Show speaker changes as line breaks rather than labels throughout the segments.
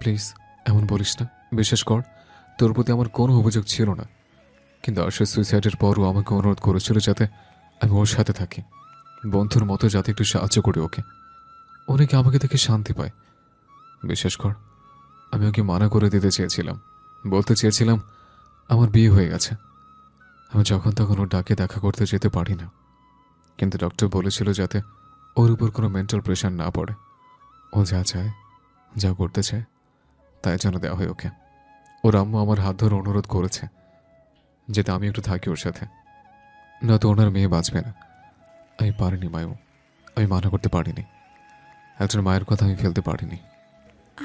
Please এমন বলিস না। বিশ্বাস কর, তোর প্রতি আমার কোনো অভিযোগ ছিল না, কিন্তু আশার সুইসাইডের পরও আমাকে অনুরোধ করেছিল যাতে আমি ওর সাথে থাকি, বন্ধুর মতো যাতে একটু সাহায্য করি ওকে। অনেকে আমাকে দেখে শান্তি পায়। বিশ্বাস কর, আমি ওকে মানা করে দিতে চেয়েছিলাম, বলতে চেয়েছিলাম আমার বিয়ে হয়ে গেছে, আমি যখন তখন ওর ডাকে দেখা করতে যেতে পারি না। কিন্তু ডক্টর বলেছিল যাতে ওর উপর কোনো মেন্টাল প্রেশার না পড়ে, ও যা চায়, যা করতে চায় তাই যেন দেওয়া হয় ওকে। ওর আম্মু আমার হাত ধরে অনুরোধ করেছে যাতে আমি একটু থাকি ওর সাথে, না তো ওনার মেয়ে বাঁচবে না। আমি পারিনি মায়ু, আমি মানা করতে পারিনি। একজন মায়ের কথা আমি ফেলতে পারিনি।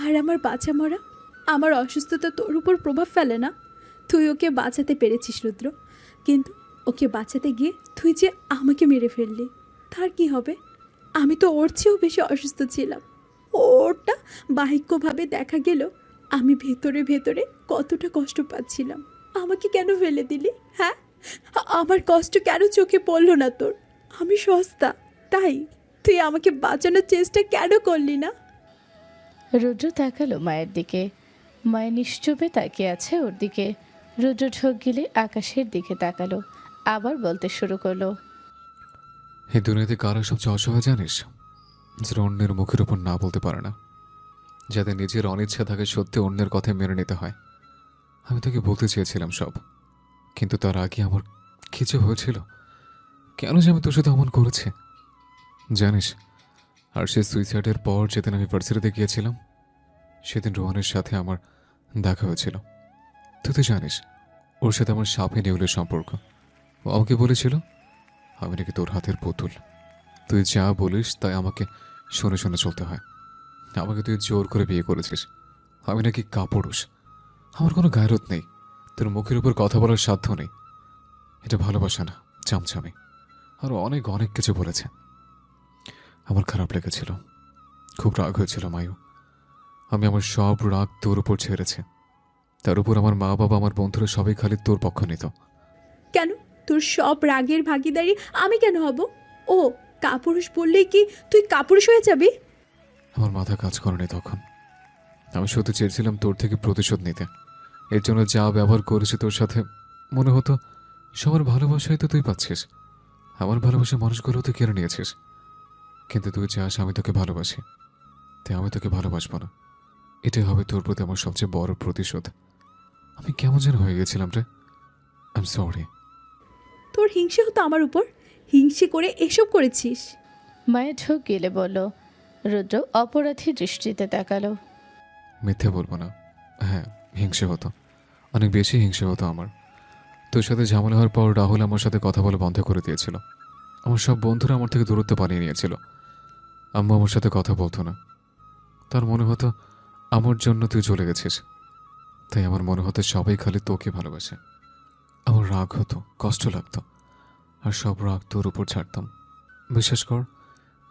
আর আমার বাঁচা মরা, আমার অসুস্থতা তোর উপর প্রভাব ফেলে না? তুই ওকে বাঁচাতে পেরেছিস রুদ্র, কিন্তু ওকে বাঁচাতে গিয়ে তুই যে আমাকে মেরে ফেললি, তার কি হবে? আমি তো ওর চেয়েও বেশি অসুস্থ ছিলাম। ওরটা বাহিক্যভাবে দেখা গেল, আমি ভেতরে ভেতরে কতটা কষ্ট পাচ্ছিলাম। আমাকে কেন ফেলে দিলি? হ্যাঁ, আমার কষ্ট কেন চোখে পড়লো না তোর? আমি সস্তা তাই তুই আমাকে বাঁচানোর চেষ্টা কেন করলি না?
রুদ্র তাকালো মায়ের দিকে। মায়ের নিশ্চুপে তাকিয়ে আছে ওর দিকে। রুদ্র ঢোক গিলে আকাশের দিকে তাকালো, আবার বলতে শুরু করলো।
এই দুনিয়াতে কারা সবচেয়ে অসহায় জানিস? যারা অন্যের মুখের উপর না বলতে পারে না, যাদের নিজের অনিচ্ছা থাকে সত্যি অন্যের কথায় মেনে নিতে হয়। আমি তোকে বলতে চেয়েছিলাম সব, কিন্তু তার আগে আমার কিছু হয়েছিল। কেন যে আমি তোর সাথে অমন করেছি জানিস? আর সে সুইসাইডের পর যেদিন আমি ভার্সিটিতে গিয়েছিলাম, সেদিন রোহানের সাথে আমার দেখা হয়েছিল। তুই তো জানিস ওর সাথে আমার সাপে নেউলের সম্পর্ক। ও আমাকে বলেছিল আমি নাকি তোর হাতের পুতুল, তুই যা বলিস তাই আমাকে শুনে শুনে চলতে হয়। আমাকে তুই জোর করে বিয়ে করেছিস, আমি নাকি কাপুরুষ, আমার কোনো গায়রত নেই, তোর মুখের উপর কথা বলার সাধ্য নেই। এটা ভালোবাসা না, চামচামি। আরও অনেক অনেক কিছু বলেছে। আমার খারাপ লেগেছিল, খুব রাগ হয়েছিল মায়ু। আমি আমার সব রাগ তোর উপর ছেড়েছি। তার উপর আমার মা বাবা আমার বন্ধুরা সবাই খালি তোর পক্ষ নিত।
কেন? তোর সব রাগের ভাগিদারি আমি কেন হব? ও কাপুরুষ বললেই কি তুই কাপুরুষ হয়ে যাবি?
আমার মাথা কাজ করেনি তখন। আমি শুধু চেয়েছিলাম তোর থেকে প্রতিশোধ নিতে। এর জন্য যা ব্যবহার করেছি তোর সাথে, মনে হতো সবার ভালোবাসাই তো তুই পাচ্ছিস, আমার ভালোবাসা মানুষগুলো তুই কেড়ে নিয়েছিস। কিন্তু তুই চাস আমি তোকে ভালোবাসি, তাই আমি তোকে ভালোবাসবো না। এটাই হবে তোর প্রতি আমার সবচেয়ে বড় প্রতিশোধ। আমি কেমন যেন হয়ে গেছিলাম রে। I am sorry.
তোর হিংসে হতো আমার উপর, হিংসে করে এসব করেছিস।
মায়ের ঢোক গিলে বলল। রুদ্র অপরাধী দৃষ্টিতে তাকালো।
মিথ্যে বলবো না, হ্যাঁ হিংসে হতো, অনেক বেশি হিংসে হতো আমার। তোর সাথে ঝামেলা হওয়ার পর রাহুল আমার সাথে কথা বলা বন্ধ করে দিয়েছিল। আমার সব বন্ধুরা আমার থেকে দূরত্ব বানিয়ে নিয়েছিল। আম্মু আমার সাথে কথা বলতো না, তার মনে হতো আমার জন্য তুই চলে গেছিস। তাই আমার মনে হতো সবাই খালি তোকে ভালোবাসে। আমার রাগ হতো, কষ্ট লাগতো, আর সব রাগ তোর উপর ছাড়তাম। বিশ্বাস কর,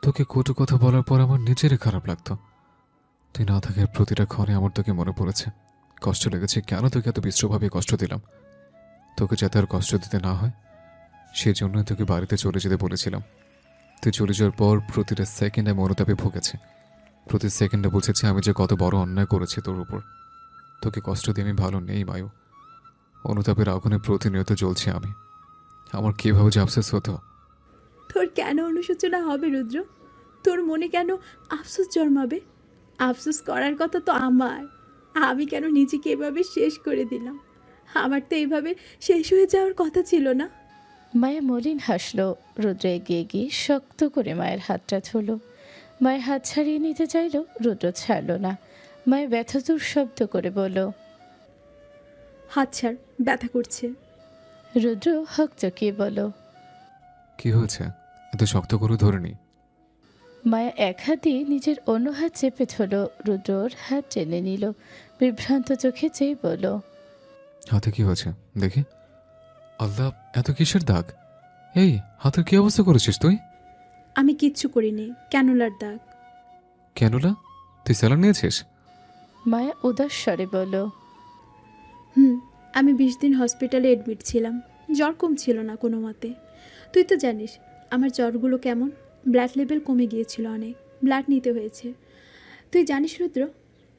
তোকে কটু কথা বলার পর আমার নিজেরই খারাপ লাগতো। তুই না থাকার প্রতিটা ক্ষণে আমার তোকে মনে পড়েছে, কষ্ট লেগেছে কেন তোকে এত বিশ্রভাবে কষ্ট দিলাম। তোকে যাতে আর কষ্ট দিতে না হয় সেই জন্যই তোকে বাড়িতে চলে যেতে বলেছিলাম। তুই চলে যাওয়ার পর প্রতিটা সেকেন্ডে মনোতাপে ভুগেছে, প্রতি সেকেন্ডে বুঝেছি আমি যে কত বড় অন্যায় করেছি তোর উপর। তোকে কষ্ট দিয়ে আমি ভালো নেই মায়ু, অনুতাপের আগুনে প্রতিনিয়ত জ্বলছি আমি। আমার কীভাবে যে আফসোস হতো।
তোর কেন অনুশোচনা হবে রুদ্র? তোর মনে কেন আফসোস জন্মাবে? আফসোস করার কথা তো আমার। আমি কেন নিজেকে এভাবে শেষ করে দিলাম? আমার তো এভাবে শেষ হয়ে যাওয়ার কথা ছিল না।
মায়া মলিন হাসলো। রুদ্র এগিয়ে গিয়ে শক্ত করে মায়ের হাতটা ধরল। মায়ের হাত ছাড়িয়ে নিতে চাইল, রুদ্র ছাড়ল না। মায়ের ব্যথাতুর শব্দ করে বলল।
হাত ছাড়, ব্যথা করছে।
রুদ্র হকচকিয়ে বলল।
কি হয়েছে, এত শক্ত করে ধরে নি?
মায়া এক হাত দিয়ে নিজের অন্য হাত চেপে ধরল। রুদ্রর হাত টেনে নিল, বিভ্রান্ত চোখে চেয়ে বলল।
হাতে কি হয়েছে দেখি। আল্লাহ, এত কিসের দাগ? এই হাতের কি অবস্থা করেছিস তুই?
আমি কিচ্ছু করিনি, ক্যানুলার দাগ।
ক্যানুলা? তুই স্যালাড নিয়েছিস?
মায়া উদাস স্বরে বলল।
আমি 20 দিন হসপিটালে অ্যাডমিট ছিলাম, জ্বর কমছিল না কোনো মতে। তুই তো জানিস আমার জ্বরগুলো কেমন, ব্লাড লেভেল কমে গিয়েছিল অনেক, ব্লাড নিতে হয়েছে। তুই জানিস রুদ্র,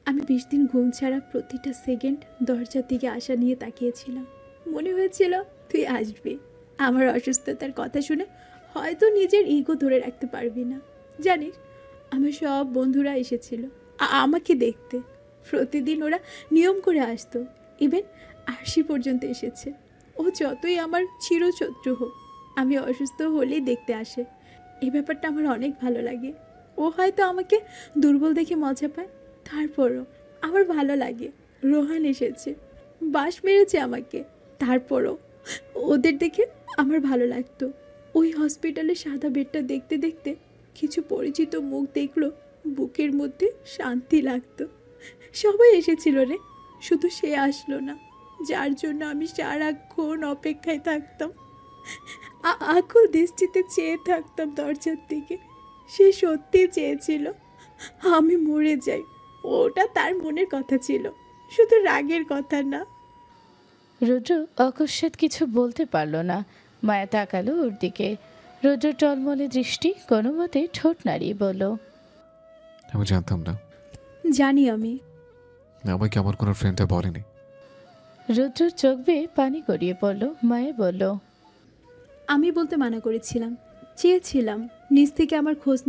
আমি 20 দিন ঘুম ছাড়া প্রতিটা সেকেন্ড দরজার দিকে আশা নিয়ে তাকিয়েছিলাম। মনে হয়েছিল তুই আসবি। আমার অসুস্থতার কথা শুনে হয়তো নিজের ইগো ধরে রাখতে পারবি না। জানিস, আমার সব বন্ধুরা এসেছিল আমাকে দেখতে। প্রতিদিন ওরা নিয়ম করে আসতো। ইভেন আরশি পর্যন্ত এসেছে। ও যতই আমার চিরশত্রু হোক, আমি অসুস্থ হলেই দেখতে আসে। এই ব্যাপারটা আমার অনেক ভালো লাগে। ও হয়তো আমাকে দুর্বল দেখে মজা পায়, তারপরও আমার ভালো লাগে। রোহান এসেছে, বাঁশ মেরেছে আমাকে, তারপরও ওদের দেখে আমার ভালো লাগতো। ওই হসপিটালে সাদা বেডটা দেখতে দেখতে কিছু পরিচিত মুখ দেখলো, বুকের মধ্যে শান্তি লাগতো। সবাই এসেছিল রে, শুধু সে আসলো না, যার জন্য আমি সারাক্ষণ অপেক্ষায় থাকতাম। আকুল দৃষ্টিতে চেয়ে থাকতাম দরজার দিকে। সে সত্যি চেয়েছিল আমি মরে যাই। ওটা তার মনের কথা ছিল, শুধু রাগের কথা না।
রুদ্র অকস্মাৎ কিছু বলতে পারল না। মায়া তাকালো ওর দিকে। রুদ্র টলমলে দৃষ্টি, কোনো মতে ঠোঁট নাড়িয়ে বলল,
আমি জানতাম না।
জানি আমি।
আমাকে আমার কোনো ফ্রেন্ডটা বলেনি।
রুদ্রর চোখ বেয়ে পানি গড়িয়ে পড়ল। মায়া বলল,
আমি বলতে মানা করেছিলাম, চেয়েছিলাম নিজ থেকে আমার খোঁজ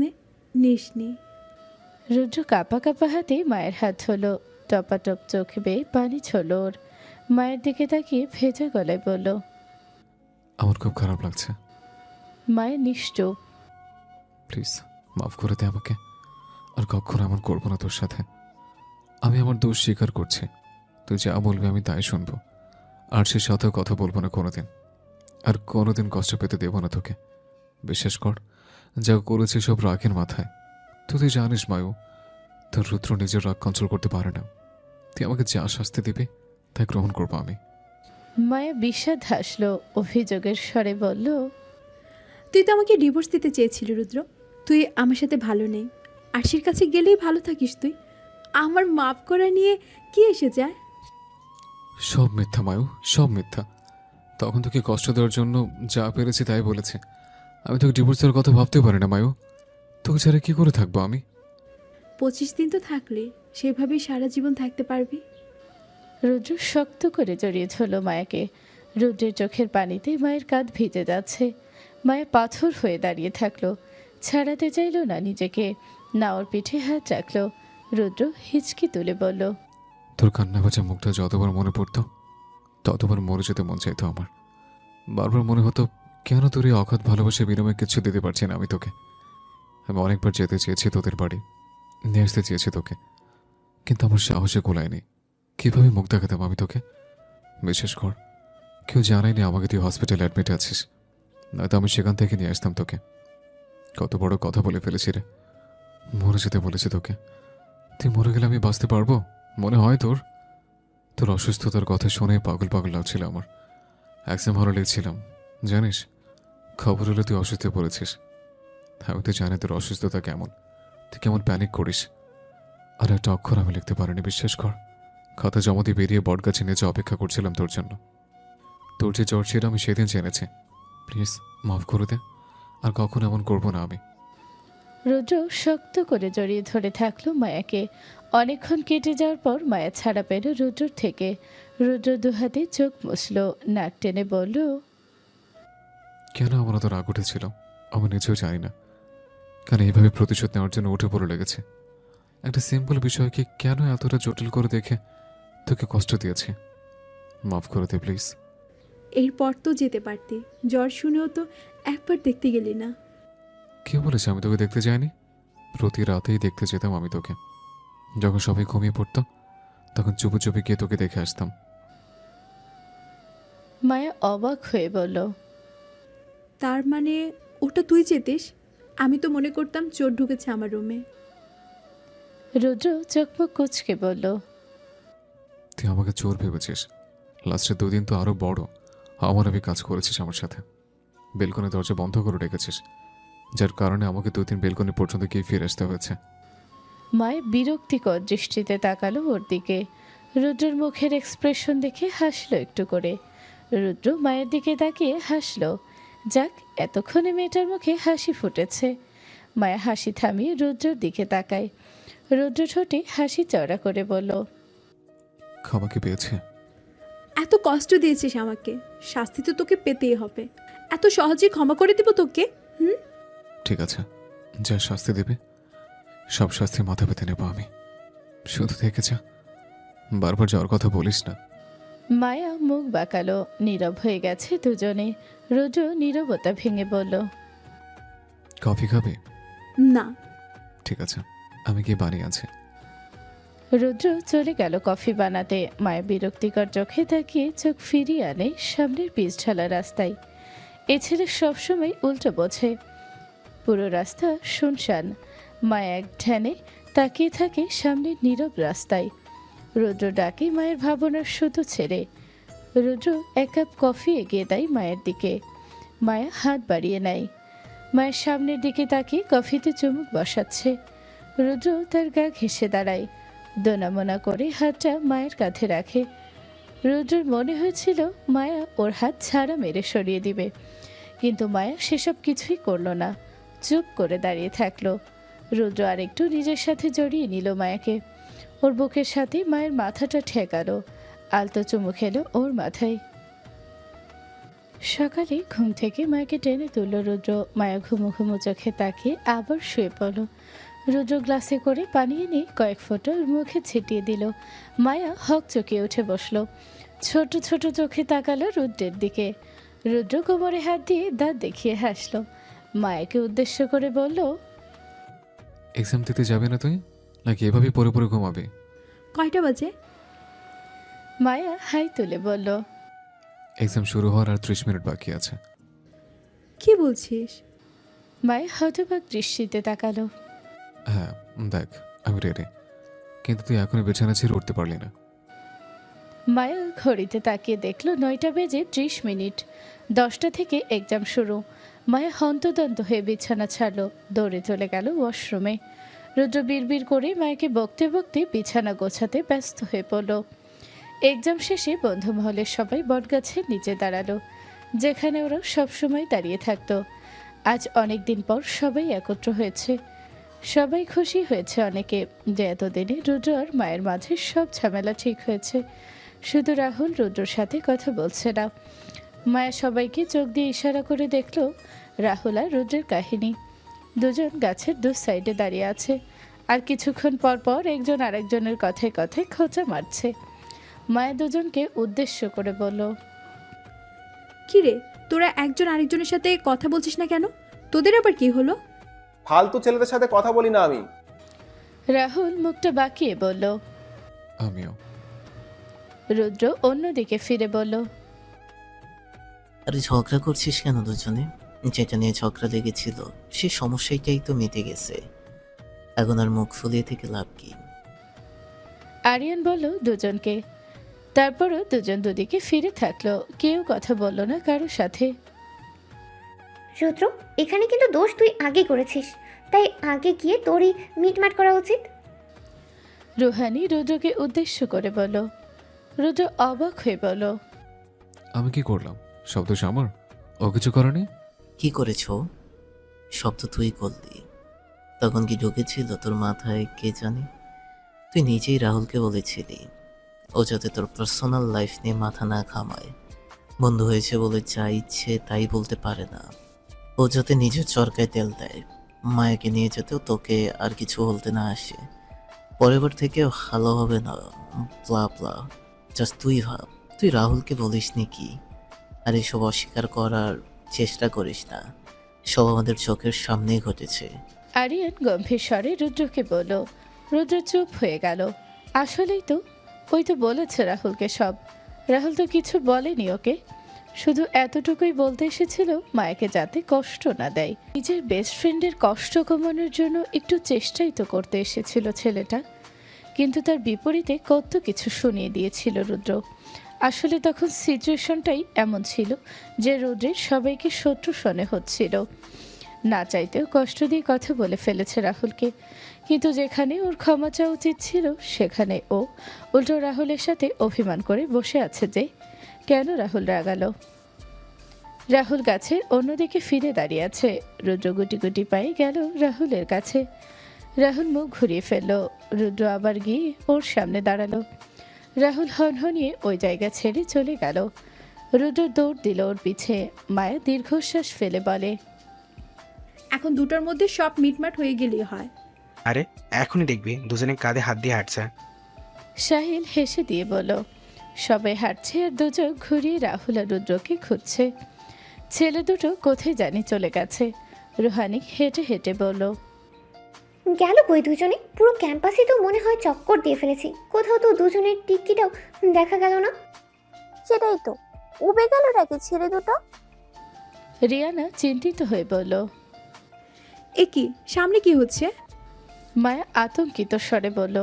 নিসনি।
রুদ্র কাঁপা কাঁপা হাতে মায়ের হাত ধরল। টপাটপ চোখ বেয়ে পানি ছড়ল ওর। মায়ের দিকে তাকিয়ে ভেজা গলায় বলল,
আমার খুব খারাপ লাগছে।
মায়ের নিশ্চুপ।
প্লিজ মাফ করে দে আমাকে। আর কখনো এমন করবো না তোর সাথে। আমি আমার দোষ স্বীকার করছি। তুই যা বলবি আমি তাই শুনবো। আর সে সাথেও কথা বলবো না কোনোদিন। আর কোনোদিন কষ্ট পেতে দেবো না তোকে। বিশ্বাস কর, যা করেছি সব রাগের মাথায়। তুই জানিস মায়ু, তোর রুদ্র নিজের রাগ কন্ট্রোল করতে পারে না। তুই আমাকে যা শাস্তি দিবি তাই গ্রহণ করবো আমি।
মায়া বিষাদ হাসল, অভিযোগের স্বরে বলল,
তুই তো আমাকে ডিভোর্স দিতে চেয়েছিলি রুদ্র। তুই আমার সাথে ভালো নেই, আশির কাছে গেলেই ভালো থাকিস তুই। আমার মাফ করা নিয়ে কি এসে যায়?
সব মিথ্যা মায়ু, সব মিথ্যা। তখন তোকে কষ্ট দেওয়ার জন্য যা পেরেছি তাই বলেছি। আমি তোকে ডিভোর্সের কথা ভাবতেও পারি না মায়ু। তোকে ছাড়া কি করে থাকবো আমি?
25 দিন তো থাকলে সেভাবেই সারা জীবন থাকতে পারবি।
রুদ্র শক্ত করে জড়িয়ে ধরল মায়াকে। রুদ্রের চোখের পানিতে মায়ের কাঁধ ভিজে যাচ্ছে। মায়া পাথর হয়ে দাঁড়িয়ে থাকলো, ছাড়াতে চাইল না নিজেকে। না ওর পিঠে হাত রাখলো। রুদ্র হিচকি তুলে বলল,
তোর কান্না ভাজা মুখটা যতবার মনে পড়তো ততবার মরে যেতে মন চাইতো আমার। বারবার মনে হতো কেন তোর এই অগাধ ভালোবাসার বিনিময়ে কিচ্ছু দিতে পারছি না আমি তোকে। আমি অনেকবার যেতে চেয়েছি তোদের বাড়ি, নিয়ে আসতে চেয়েছি তোকে, কিন্তু আমার সাহসে গোলায়নি। কিভাবে মুখ দেখাতাম আমি তোকে? বিশেষ কর, কেউ জানায়নি আমাকে তুই হসপিটালে অ্যাডমিট আছিস, নয়তো আমি সেখান থেকে নিয়ে আসতাম তোকে। কত বড় কথা বলে ফেলেছি রে। মরে যেতে বলেছি তোকে। তুই মরে গেলে আমি বাঁচতে পারবো মনে হয় তোর? তোর অসুস্থতার কথা শুনে পাগল পাগল লাগছিল আমার। এক্সাম হলে লিখছিলাম, জানিস খবর হলে তুই অসুস্থ পড়েছিস। আমি তো জানি তোর অসুস্থতা কেমন, তুই কেমন প্যানিক করিস। আর একটা অক্ষর আমি লিখতে পারিনি, বিশ্বাস কর। খাতা জমা দিয়ে বেরিয়ে বটগাছে নিচে অপেক্ষা করছিলাম তোর জন্য। তোর যে জ্বর ছিল আমি সেদিন জেনেছি। প্লিজ মাফ করে দে, আর কখনো এমন করবো না আমি।
রুদ্র শক্ত করে জড়িয়ে ধরে থাকলো মায়াকে। অনেকক্ষণ কেটে যাওয়ার পর মায়া ছাড়া পেল রুদ্রর থেকে। রুদ্র দুহাতে চোখ মুছল, নাক টেনে বলল,
কেন আমার তো রাগ উঠেছিল আমি নিজেও জানি না। কেন এইভাবে প্রতিশোধ নেওয়ার জন্য উঠে পড়ে লেগেছে। একটা সিম্পল বিষয়কে কেন এতটা জটিল করে দেখে তোকে কষ্ট দিয়েছে। মাফ করে দে প্লিজ।
এরপর তো যেতে পারতি, জ্বর শুনেও তো একবার দেখতে গেলি না।
কে বলেছে আমি তোকে দেখতে যাইনি? প্রতি রাতেই দেখতে যেতাম আমি তোকে। যখন সবাই ঘুমিয়ে পড়তো তখন চুপি চুপি গিয়ে তোকে দেখে আসতাম।
মায়া অবাক হয়ে বলল,
তার মানে ওটা তুই যেতিস? আমি তো মনে করতাম চোর ঢুকেছে আমার রুমে।
রুদ্র চোখ মুখ কুচকে বলল,
তুই আমাকে চোর ভেবেছিস। লাস্টের 2 দিন তো আরো বড় অমানবিক কাজ করেছিস আমার সাথে। বেলকনি দরজা বন্ধ করে রেখেছিস, যার কারণে আমাকে 2 দিন বেলকনি পর্যন্ত গিয়ে ফিরে আসতে হয়েছে।
মায় বিরক্তিকর দৃষ্টিতে তাকালো ওর দিকে। রুদ্রের মুখের এক্সপ্রেশন দেখে হাসলো একটু করে। রুদ্র মায়ের দিকে তাকিয়ে হাসলো। যাক, এতক্ষণে মেয়েটার মুখে হাসি ফুটেছে। মায়া হাসি থামিয়ে রুদ্রর দিকে তাকায়। রুদ্র ঠোঁটে হাসি চওড়া করে বলল,
ক্ষমা কি পেয়েছে?
এত কষ্ট দিয়েছিস আমাকে, শাস্তি তো তোকে পেতেই হবে। এত সহজে ক্ষমা করে দিব তোকে?
ঠিক আছে, যা শাস্তি দেবে সব শাস্তি মাথা পেতে নেব আমি। শুধু থেকে যা, বারবার যাওয়ার কথা বলিস না।
মায়া মুখ বাঁকালো। নীরব হয়ে গেছে দুজনে। রুদ্র নীরবতা ভেঙে বলল,
কফি খাবে?
না।
ঠিক আছে, আমি কি বানিয়ে আছি।
রুদ্র চলে গেল কফি বানাতে। মায়া বিরক্তিকর চোখে তাকিয়ে চোখ ফিরিয়ে আনে সামনের পিচ ঢালা রাস্তায়। এ ছেলে সবসময় উল্টো বোঝে। পুরো রাস্তা শুনশান। মায়া এক ধ্যানে তাকিয়ে থাকে সামনের নীরব রাস্তায়। রুদ্র ডাকে মায়ের ভাবনার সুতো ছেড়ে। রুদ্র এক কাপ কফি এগিয়ে দেয় মায়ের দিকে। মায়া হাত বাড়িয়ে নেয়। মায়ের সামনের দিকে তাকিয়ে কফিতে চুমুক বসাচ্ছে। রুদ্র তার গা ঘেঁষে দাঁড়ায়। দোনামোনা করে হাতটা মায়ের কাঁধে রাখে। রুদ্রের মনে হয়েছিল মায়া ওর হাত ছাড়া মেরে সরিয়ে দিবে, কিন্তু মায়া সেসব কিছুই করল না। চুপ করে দাঁড়িয়ে থাকলো। রুদ্র আরেকটু নিজের সাথে জড়িয়ে নিল মায়াকে। ওর বুকের সাথে মায়ের মাথাটা ঠেকালো। আলতো চুমু খেলো ওর মাথায়। সকালে ঘুম থেকে মায়াকে টেনে তুলল রুদ্র। মায়া ঘুমো ঘুমো চোখে তাকিয়ে আবার শুয়ে পড়ল। রুদ্র গ্লাসে করে পানি এনে কয়েক ফোঁটা ওর মুখে ছিটিয়ে দিল। মায়া হক চকিয়ে উঠে বসলো। ছোট ছোট চোখে তাকালো রুদ্রের দিকে। রুদ্র কোমরে হাত দিয়ে দাঁত দেখিয়ে হাসলো। মায়াকে উদ্দেশ্য করে বলল,
এক্সাম দিতে যাবে না তুই, নাকি এভাবে পরে পরে ঘুমাবে?
কয়টা বাজে?
মায়া হাই তুলে বলল,
এক্সাম শুরু হওয়ার আর 30 মিনিট বাকি আছে।
কি বলছিস?
মায়া হতবাক দৃষ্টিতে তাকালো।
হ্যাঁ দেখ, আমি রেডি, কিন্তু তুই এখনো বিছানা ছেড়ে উঠতে পারলি না।
মায়া ঘড়িতে তাকিয়ে দেখলো 9টা বেজে 30 মিনিট। 10টা থেকে এক্সাম শুরু। মায়া হন্তদন্ত হয়ে বিছানা ছাড়লো। দৌড়ে চলে গেল ওয়াশরুমে। রুদ্র বিড়বিড় করে মায়াকে বকতে বকতে বিছানা গোছাতে ব্যস্ত হয়ে পড়ল। এক্সাম শেষে বন্ধু মহলের সবাই বটগাছের নিচে দাঁড়ালো, যেখানে ওরা সবসময় দাঁড়িয়ে থাকতো। আজ অনেক দিন পর সবাই একত্র হয়েছে। সবাই খুশি হয়েছে অনেকে যে এতদিনে রুদ্র আর মায়ের মাঝে সব ঝামেলা ঠিক হয়েছে। শুধু রাহুল রুদ্রর সাথে কথা বলছে না। মায়া সবাইকে চোখ দিয়ে ইশারা করে দেখলো রাহুল আর রুদ্রের কাহিনী। দুজন গাছের দু সাইডে দাঁড়িয়ে আছে, আর কিছুক্ষণ পর পর একজন আরেকজনের কথায় কথায় খোঁচা মারছে। মায়া দুজনকে উদ্দেশ্য করে বলল,
কি রে, তোরা একজন আরেকজনের সাথে কথা বলছিস না কেন? তোদের আবার কি হলো?
ফালতু ছেলেদের সাথে কথা বলি না আমি।
রাহুল মুখটা বাঁকিয়ে বলল।
আমিও।
রুদ্র অন্যদিকে ফিরে বলল,
আরে ঝগড়া করছিস কেন দুজনে? যেটা নিয়ে ঝগড়া লেগেছিল সে সমস্যাটাই তো মিটে গেছে, এখন আর মুখ ফুলিয়ে থেকে লাভ কি?
আরিয়ান বলল দুজনকে। তারপরও দুজন দুদিকে ফিরে থাকলো, কেউ কথা বলল না কারোর সাথে।
রুদ্র, এখানে কিন্তু দোষ তুই আগে করেছিস, তাই আগে গিয়ে তোরই মিটমাট করা উচিত।
রুহানি রুদ্রকে উদ্দেশ্য করে বলল। রুদ্র অবাক হয়ে বলল,
আমি কি করলাম? শব্দ আমার, ও কিছু করেনি।
কি করেছ? সব তো তুই করলি। তখন কি ঢুকেছিল তোর মাথায় কে জানে? তুই নিজেই রাহুলকে বলেছিলি ও যাতে তোর পার্সোনাল লাইফ নিয়ে মাথা না ঘামায়। বন্ধু হয়েছে বলে যা ইচ্ছে তাই বলতে পারে না। ও যাতে নিজের চরকায় তেল দেয়, মায়াকে নিয়ে যেতেও তোকে আর কিছু বলতে না আসে। পরের থেকেও ভালো হবে না, ব্লা ব্লা। জাস্ট তুই ভাব, তুই রাহুলকে বলিসনি কি? আর এসব অস্বীকার করার চেষ্টা করিস না, সব আমাদের চোখের সামনেই ঘটেছে।
আরিয়ান গম্ভীর স্বরে রুদ্রকে বলল। রুদ্র চুপ হয়ে গেল। আসলেই তো, ওই তো বলেছে রাহুলকে সব। রাহুল তো কিছু বলেনি ওকে, শুধু এতটুকুই বলতে এসেছিল মায়াকে যাতে কষ্ট না দেয়। নিজের বেস্ট ফ্রেন্ডের কষ্ট কমানোর জন্য একটু চেষ্টাই তো করতে এসেছিল ছেলেটা, কিন্তু তার বিপরীতে কত কিছু শুনিয়ে দিয়েছিল রুদ্র। আসলে তখন সিচুয়েশনটাই এমন ছিল যে রুদ্রের সবাইকে শত্রু শনে হচ্ছিল। না চাইতেও কষ্ট দিয়ে কথা বলে ফেলেছে রাহুলকে, কিন্তু যেখানে ওর ক্ষমা চাওয়া উচিত ছিল সেখানে ও উল্টো রাহুলের সাথে অভিমান করে বসে আছে। যে কেন রাহুল রাগালো? রাহুল গাছের অন্যদিকে ফিরে দাঁড়িয়ে আছে। রুদ্র গুটি গুটি পায়ে গেল রাহুলের কাছে। রাহুল মুখ ঘুরিয়ে ফেলল। রুদ্র আবার গিয়ে ওর সামনে দাঁড়ালো। রাহুল হনহনিয়ে ওই জায়গা ছেড়ে চলে গেল। রুদ্র দৌড় দিল ওর পিছে। মায়া দীর্ঘশ্বাস ফেলে বলে,
এখন দুটোর মধ্যে সব মিটমাট হয়ে গেলেই হয়।
আরে এখনই দেখবি দুজনে কাঁধে হাত দিয়ে হাঁটছে।
সাহিল হেসে দিয়ে বলল, সবাই হাঁটছে আর দুচোখ ঘুরিয়ে রাহুল আর রুদ্রকে খুঁজছে। ছেলে দুটো কোথায় জানি চলে গেছে। রুহানি হেঁটে হেঁটে বলল,
গেল কই দুজনে? পুরো ক্যাম্পাসে তো মনে হয় চক্কর দিয়ে ফেলেছি, কোথাও তো দুজনের টিকিটাও দেখা গেল না।
সেটাই তো, উবে গেল নাকি ছেলে দুটো?
রিয়ানা চিন্তিত হয়ে বলল।
এ কি, সামনে কি হচ্ছে?
মায়া আতঙ্কিত স্বরে বলল।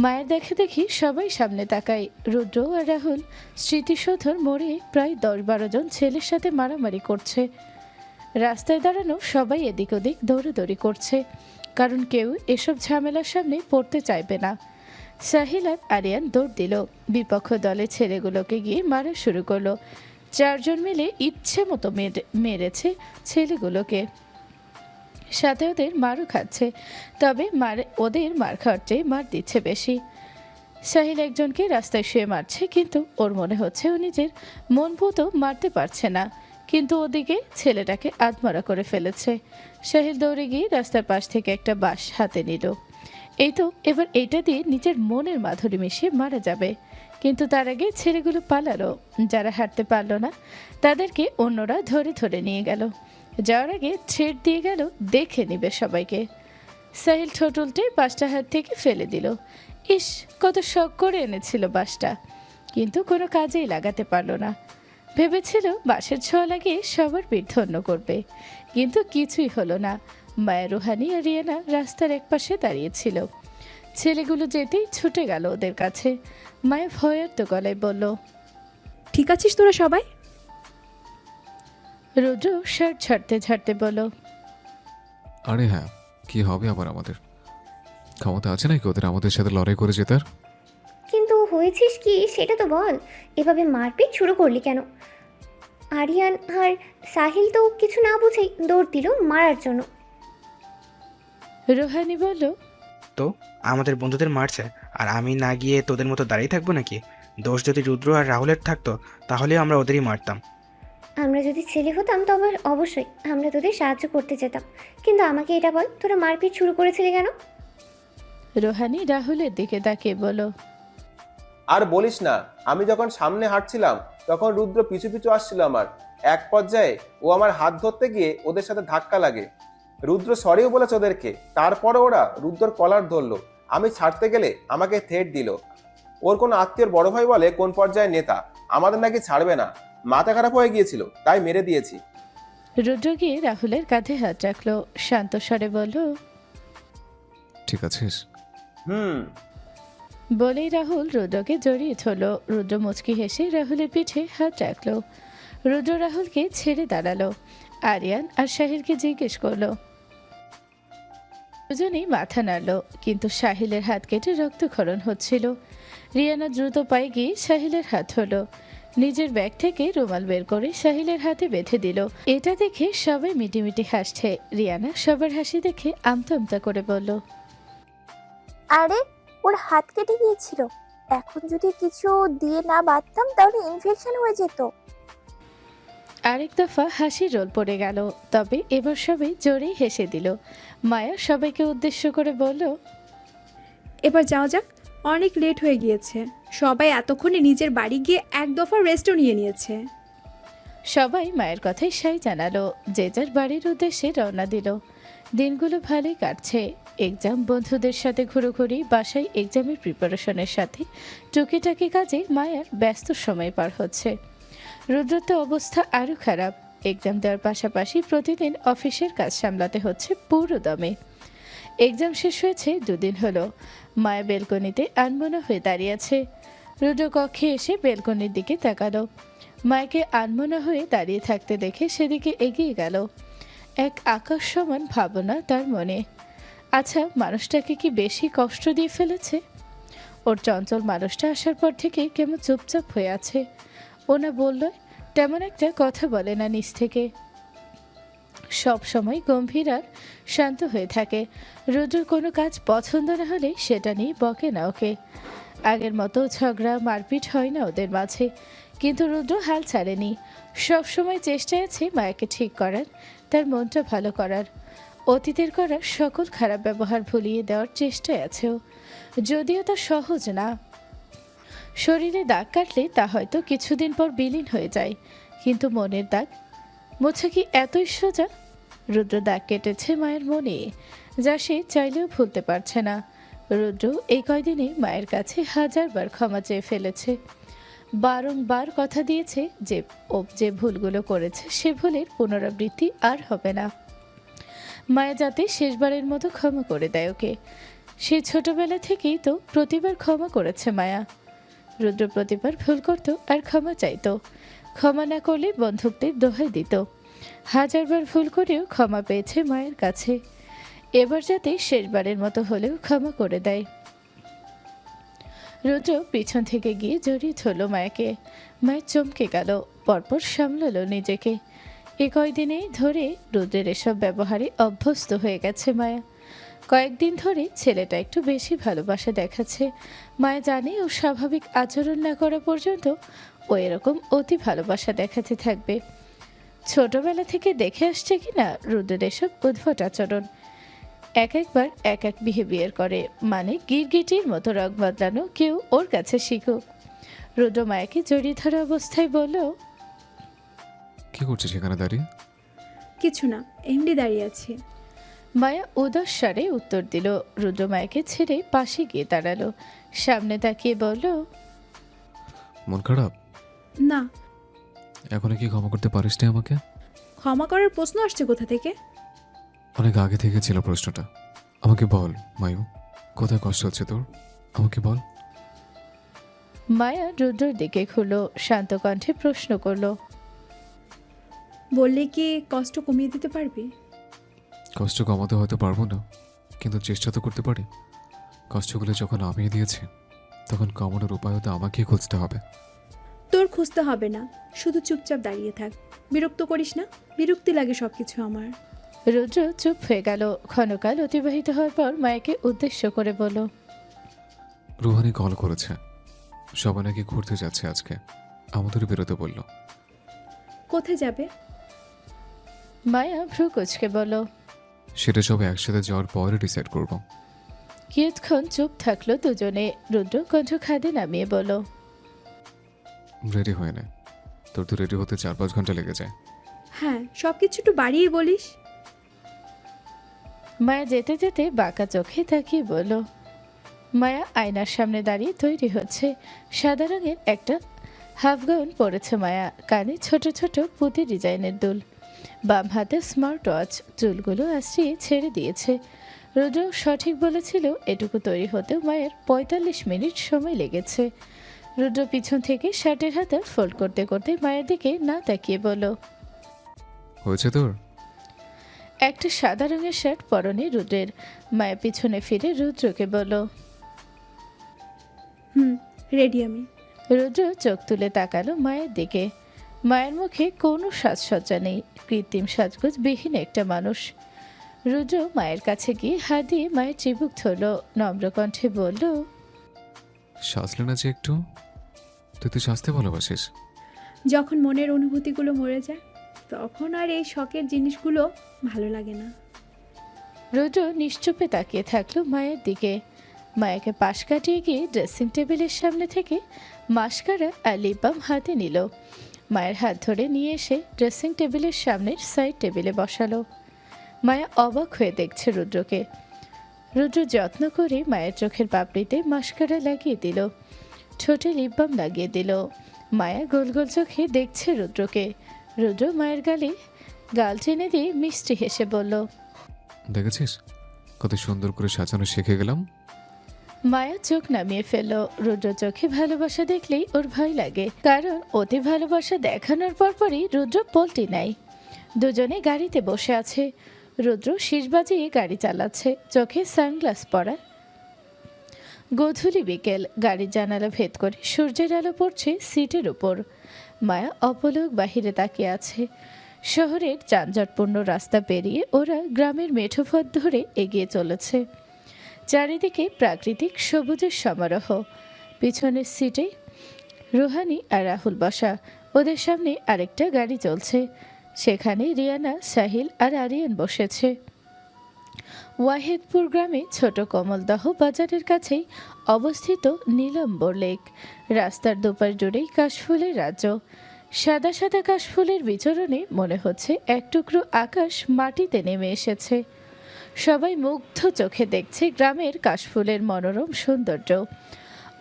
মায়ের দেখে দেখি সবাই সামনে তাকায়। রুদ্র আর রাহুল স্মৃতিসৌধর মোড়ে প্রায় 10-12 জন ছেলের সাথে মারামারি করছে। রাস্তায় দাঁড়ানো সবাই এদিক ওদিক দৌড়াদৌড়ি করছে, কারণ কেউ এসব ঝামেলার সামনে পড়তে চাইবে না। সাহিল আর আরিয়ান দৌড় দিল। বিপক্ষ দলের ছেলেগুলোকে গিয়ে মারা শুরু করলো। 4 জন মিলে ইচ্ছে মতো মেরেছে ছেলেগুলোকে, সাথে ওদের মারও খাচ্ছে। তবে ওদের মার খাওয়ার চেয়ে মার দিচ্ছে বেশি। সাহিল একজনকে রাস্তায় শুয়ে মারছে, কিন্তু ওর মনে হচ্ছে ও নিজের মন পুতো মারতে পারছে না, কিন্তু ওদিকে ছেলেটাকে আধমরা করে ফেলেছে। সাহিল দৌড়ে গিয়ে রাস্তার পাশ থেকে একটা বাঁশ হাতে নিল। এই তো এবার এইটা দিয়ে নিজের মনের মাধুরী মিশিয়ে মারা যাবে। কিন্তু তার আগে ছেলেগুলো পালালো। যারা হাঁটতে পারলো না তাদেরকে অন্যরা ধরে ধরে নিয়ে গেল। যাওয়ার আগে ছেড় দিয়ে গেল দেখে নিবে সবাইকে। সাহিল ঠোঁট উল্টে বাঁশটা হাত থেকে ফেলে দিল। ইস, কত শখ করে এনেছিল বাঁশটা, কিন্তু কোনো কাজেই লাগাতে পারলো না। ভেবেছিল বাঁশের ছোঁয়া লাগিয়ে সবার পিঠ ধন্য করবে, কিন্তু কিছুই হলো না। মায়া, রুহানি আর রিয়ানা রাস্তার একপাশে দাঁড়িয়েছিল। ছেলেগুলো যেতেই ছুটে গেল ওদের কাছে। মায়া ভয়ার্ত গলায় বলল,
ঠিক আছিস তোরা সবাই?
রুদ্র শার্ট ছাড়তে ছাড়তে বলল,
আরে হ্যাঁ, কি হবে আবার? আমাদের ক্ষমতা আছে নাকি ওদের আমাদের সাথে লড়াই করে জেতার?
কিন্তু হয়েছিস কি সেটা তো বল। এভাবে মারপিট শুরু করলি কেন? আরিয়ান আর সাহিল তো কিছু না বুঝেই দৌড় দিল মারার জন্য।
রুহানি বলল,
তো আমাদের বন্ধুদের মারছে আর আমি না গিয়ে তোদের মতো দাঁড়িয়ে থাকবো নাকি? দোষ যদি রুদ্র আর রাহুলের থাকতো তাহলে আমরা ওদেরই মারতাম।
আমরা যদি ছেলে হতাম তবে অবশ্যই আমরা তোদের সাহায্য করতে যেতাম, কিন্তু আমাকে এটা বল, তোরা মারপিট শুরু করেছিলি কেন?
রুহানি রাহুলের দিকে তাকিয়ে বলল,
আর বলিস না, আমি যখন সামনে হাঁটছিলাম তখন রুদ্র পিছু পিছু আসছিল আমার। এক পর্যায়ে ও আমার হাত ধরতে গিয়ে ওদের সাথে ধাক্কা লাগে। রুদ্র সরিও বলেছে ওদেরকে, তারপরে ওরা রুদ্রর কলার ধরলো। আমি ছাড়তে গেলে আমাকে থ্রেট দিল। ওর কোনো আত্মীয়র বড় ভাই বলে কোন পর্যায়ে নেতা, আমাদের নাকি ছাড়বে না। মাথা খারাপ হয়ে গিয়েছিল, তাই মেরে দিয়েছি।
রুদ্র গিয়ে রাহুলের কাঁধে হাত রাখলো। শান্ত স্বরে বলল,
ঠিক আছিস?
বলেই রাহুল রুদ্রকে জড়িয়ে ধরল। রুদ্র মুচকি হেসে রাহুলের পিঠে হাত রাখলো। রুদ্র রাহুলকে ছেড়ে দাঁড়ালো। আরিয়ান আর সাহিলকে জিজ্ঞেস করলো। দুজনেই মাথা নাড়ল, কিন্তু সাহিলের হাত কেটে রক্তক্ষরণ হচ্ছিল। রিয়ানা দ্রুত পায়ে গিয়ে সাহিলের হাত ধরল। নিজের ব্যাগ থেকে রুমাল বের করে সাহিলের হাতে বেঁধে দিল। এটা দেখে সবাই মিটিমিটি হাসছে। রিয়ানা সবার হাসি দেখে আমতা আমতা করে বলল,
আরে ওর হাত কেটে গিয়েছিল, এখন যদি কিছু দিয়ে না বাঁধতাম তাহলে ইনফেকশন হয়ে যেত।
আরেক দফা হাসির রোল পড়ে গেল। তবে এবার সবাই জোরেই হেসে দিল। মায়া সবাইকে উদ্দেশ্য করে বলল,
এবার যাওয়া যাক, অনেক লেট হয়ে গিয়েছে। সবাই এতক্ষণে নিজের বাড়ি গিয়ে এক দফা রেস্টও নিয়ে নিয়েছে।
সবাই মায়ের কথায় সাই জানালো। যে যার বাড়ির উদ্দেশ্যে রওনা দিল। দিনগুলো ভালোই কাটছে। এক্সাম, বন্ধুদের সাথে ঘুরোঘুরি, বাসায় এক্সামের প্রিপারেশনের সাথে টুকিটাকি কাজে মায়ার ব্যস্ত সময় পার হচ্ছে। রুদ্রর তো অবস্থা আরও খারাপ। এক্সাম দেওয়ার পাশাপাশি প্রতিদিন অফিসের কাজ সামলাতে হচ্ছে পুরো দমে। এক্সাম শেষ হয়েছে 2 দিন হলো। মায়া বেলকনিতে আনমনা হয়ে দাঁড়িয়ে আছে। রুদ্র কক্ষে এসে বেলকনির দিকে তাকালো। মায়াকে আনমনা হয়ে দাঁড়িয়ে থাকতে দেখে সেদিকে এগিয়ে গেল। এক আকাশ সমান ভাবনা তার মনে। আচ্ছা, মানুষটাকে কি বেশি কষ্ট দিয়ে ফেলেছে? ওর চঞ্চল মানুষটা আসার পর থেকে কেমন চুপচাপ হয়ে আছে। ও না বলল তেমন একটা কথা বলে না নিজ থেকে, সব সময় গম্ভীর আর শান্ত হয়ে থাকে। রুদ্রর কোনো কাজ পছন্দ না হলে সেটা নিয়ে বকে না ওকে। আগের মতো ঝগড়া মারপিট হয় না ওদের মাঝে, কিন্তু রুদ্র হাল ছাড়েনি। সব সময় চেষ্টায় আছে মায়াকে ঠিক করার, তার মনটা ভালো করার, অতীতের করা সকল খারাপ ব্যবহার ভুলিয়ে দেওয়ার চেষ্টায় আছে ও। যদিও তা সহজ না, শরীরে দাগ কাটলে তা হয়তো কিছুদিন পর বিলীন হয়ে যায়, কিন্তু মনের দাগ মোছা কি এতই সোজা? রুদ্র দাগ কেটেছে মায়ের মনে, যা সে চাইলেও ভুলতে পারছে না। রুদ্র এই কয়দিনে মায়ের কাছে হাজারবার ক্ষমা চেয়ে ফেলেছে, বারংবার কথা দিয়েছে যে ও যে ভুলগুলো করেছে সে ভুলের পুনরাবৃত্তি আর হবে না। মায়া যাতে শেষবারের মতো ক্ষমা করে দেয় ওকে। সে ছোটবেলা থেকেই তো প্রতিবার ক্ষমা করেছে মায়া। রুদ্র প্রতিবার ভুল করত আর ক্ষমা চাইতো, ক্ষমা না করলে বন্ধুত্বের দোহাই দিত। হাজারবার ভুল করেও ক্ষমা পেয়েছে মায়ের কাছে, এবার যাতে শেষবারের মতো হলেও ক্ষমা করে দেয়। রুদ্র পিছন থেকে গিয়ে জড়িয়ে ধরল মায়াকে। মায়ের চমকে গেল, পরপর সামলালো নিজেকে। এ কয়দিনে ধরে রুদ্রের এসব ব্যবহারে অভ্যস্ত হয়ে গেছে মায়া। কয়েকদিন ধরে ছেলেটা একটু বেশি ভালোবাসা দেখাচ্ছে। মায়া জানে ও স্বাভাবিক আচরণ না করা পর্যন্ত ও এরকম অতি ভালোবাসা দেখাতে থাকবে। ছোটবেলা থেকে দেখে আসছে কিনা রুদ্রের এসব উদ্ভট আচরণ। একবার এক বিহেভিয়ার করে, মানে গিরগিটির মতো রং বদলানো কেউ ওর কাছে শিখুক। রুদ্র মায়াকে জড়িয়ে ধরা অবস্থায় বলল,
কি করছিস সেখানে দাঁড়িয়ে?
কিছু না, এমনি দাঁড়িয়ে আছি।
মায়া উদাস স্বরে উত্তর দিল। রুদ্র মায়াকে ছেড়ে পাশে গিয়ে দাঁড়ালো, সামনে তাকিয়ে বলল,
মন খারাপ?
না।
এখনো কি ক্ষমা করতে পারিস না আমাকে?
ক্ষমা করার প্রশ্ন আসছে কোথা থেকে?
অনেক আগে থেকে ছিল প্রশ্নটা। আমাকে বল মায়ু, কোথায় কষ্ট হচ্ছে তোর? আমাকে বল।
মায়া রুদ্রের দিকে ঘুরল, শান্ত কণ্ঠে প্রশ্ন করল,
বললে কি কষ্ট কমিয়ে দিতে পারবি?
কষ্ট কমাতে হয়তো পারবো না, কিন্তু চেষ্টা তো করতে পারি। কষ্টগুলো যখন আমি দিয়েছি তখন কমানোর উপায় হতে আমাকেই খুঁজতে হবে।
তোর খুঁজতে হবে না, শুধু চুপচাপ দাঁড়িয়ে থাক। বিরক্ত করিস না, বিরক্তি লাগে সব কিছু আমার।
রুদ্র চুপ হয়ে গেল। ক্ষণকাল অতিবাহিত হওয়ার পর মায়াকে উদ্দেশ্য করে বলল,
রুহানি কল করেছে, সবাই নাকি ঘুরতে যাচ্ছে আজকে, আমাদেরও বেরোতে বলল।
কোথায় যাবে?
মায়া ভ্রু কুচকে বলল,
সেটা সবাই একসাথে যাওয়ার পরে ডিসাইড করব।
কিছুক্ষণ চুপ থাকলো দুজনে। রুদ্র কণ্ঠ খাদে নামিয়ে বলল,
রেডি হয়ে নে, তোর তো রেডি হতে 4-5 ঘন্টা লেগে যায়।
হ্যাঁ, সব কিছু একটু বাড়িয়ে বলিস।
মায়া যেতে যেতে বাঁকা চোখে তাকিয়ে বলল। মায়া আয়নার সামনে দাঁড়িয়ে তৈরি হচ্ছে। সাদা রঙের একটা হাফ গাউন পরেছে মায়া, কানে ছোট ছোট পুঁতি ডিজাইনের দুল, বাম হাতে স্মার্ট ওয়াচ, চুলগুলো আশ্রিয়ে ছেড়ে দিয়েছে। রুদ্র সঠিক বলেছিল, এটুকু তৈরি হতেও মায়ের 45 মিনিট সময় লেগেছে। রুদ্র পিছন থেকে শার্টের হাতা ফোল্ড করতে করতে মায়ের দিকে না তাকিয়ে বলল,
হয়েছে তোর?
একটা সাদা রঙের শার্ট পরনে রুদ্রের। মায়ের পিছনে ফিরে রুদ্রকে বলল,
রেডি আমি।
রুদ্র চোখ তুলে তাকালো মায়ের দিকে। মায়ের মুখে কোনো সাজসজ্জা নেই, কৃত্রিম সাজগোজ বিহীন একটা মানুষ। রুদ্র মায়ের কাছে গিয়ে হাত দিয়ে মায়ের চিবুক ধরল, নম্র কণ্ঠে বলল,
সাজলে না যে একটু? তুই তো সাজতে ভালোবাসিস।
যখন মনের অনুভূতিগুলো মরে যায় তখন আর এই শখের জিনিসগুলো ভালো লাগে না।
রুদ্র নিশ্চুপে তাকিয়ে থাকলো মায়ের দিকে। মায়াকে পাশ কাটিয়ে গিয়ে ড্রেসিং টেবিলের সামনে থেকে মাস্কারা আর লিপ বাম হাতে নিল। মায়ের হাত ধরে নিয়ে এসে ড্রেসিং টেবিলের সামনের সাইড টেবিলে বসালো। মায়া অবাক হয়ে দেখছে রুদ্রকে। রুদ্র যত্ন করে মায়ের চোখের পাপড়িতে মাস্কারা লাগিয়ে দিল, ঠোঁটে লিপ বাম লাগিয়ে দিল। মায়া গোল গোল চোখে দেখছে রুদ্রকে। রুদ্র মায়ের গাল টেনে দিয়ে মিষ্টি হেসে বলল,
দেখেছিস কত সুন্দর করে সাজানো শিখে গেলাম।
মায়া চোখ নামিয়ে ফেলল। রুদ্র চোখে ভালোবাসা দেখলেই ওর ভয় লাগে, কারণ অতি ভালোবাসা দেখানোর পরপরই রুদ্র পল্টি নেয়। দুজনে গাড়িতে বসে আছে। রুদ্র শীষ বাজিয়ে গাড়ি চালাচ্ছে, চোখে সানগ্লাস পরা। গধূলি বিকেল, গাড়ির জানালা ভেদ করে সূর্যের আলো পড়ছে সিটের উপর। মায়া অপলক বাহিরে তাকিয়ে আছে। শহরের যানজটপূর্ণ রাস্তা পেরিয়ে ওরা গ্রামের মেঠো পথ ধরে এগিয়ে চলেছে। চারিদিকে প্রাকৃতিক সবুজের সমারোহ। পিছনের সিটে রুহানি আর রাহুল বসা। ওদের সামনে আরেকটা গাড়ি চলছে, সেখানে রিয়ানা, সাহিল আর আরিয়ান বসেছে। ওয়াহেদপুর গ্রামে ছোট কমলদহ বাজারের কাছেই অবস্থিত নীলাম্বর লেক। রাস্তার দুপাশ জুড়েই কাশফুলের রাজ্য। সাদা সাদা কাশফুলের বিচরণে মনে হচ্ছে এক টুকরো আকাশ মাটিতে নেমে এসেছে। সবাই মুগ্ধ চোখে দেখছে গ্রামের কাশফুলের মনোরম সৌন্দর্য।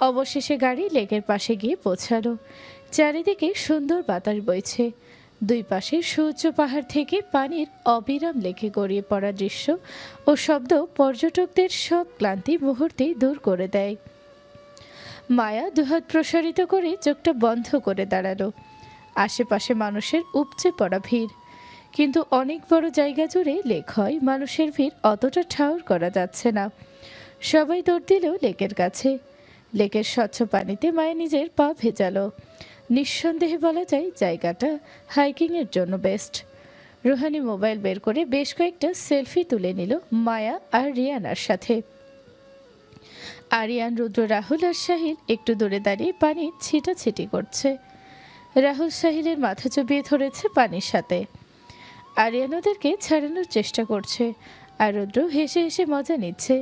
অবশেষে গাড়ি লেকের পাশে গিয়ে পৌঁছালো। চারিদিকে সুন্দর বাতাস বইছে। দুই পাশে সুউচ্চ পাহাড় থেকে পানির অবিরাম লেকে গড়িয়ে পড়া দৃশ্য ও শব্দ পর্যটকদের সব ক্লান্তি মুহূর্তেই দূর করে দেয়। মায়া দুহাত প্রসারিত করে চোখটা বন্ধ করে দাঁড়ালো। আশেপাশে মানুষের উপচে পড়া ভিড়, কিন্তু অনেক বড় জায়গা জুড়ে লেক হয়, মানুষের ভিড় অতটা ঠাউর করা যাচ্ছে না। সবাই দৌড় দিল লেকের কাছে। লেকের স্বচ্ছ পানিতে মায়া নিজের পা ভেজালো। নিঃসন্দেহে বলা যায় জায়গাটা হাইকিংয়ের জন্য বেস্ট। রুহানি মোবাইল বের করে বেশ কয়েকটা সেলফি তুলে নিল মায়া আর রিয়ানার সাথে। আরিয়ান, রুদ্র, রাহুল আর সাহিল একটু দূরে দাঁড়িয়ে পানি ছিটাছিটি করছে। রাহুল সাহিলের মাথা চুবিয়ে ধরেছে পানির সাথে। আরিয়ান ওদেরকে ছাড়ানোর চেষ্টা করছে, আর রুদ্র হেসে হেসে মজা নিচ্ছে।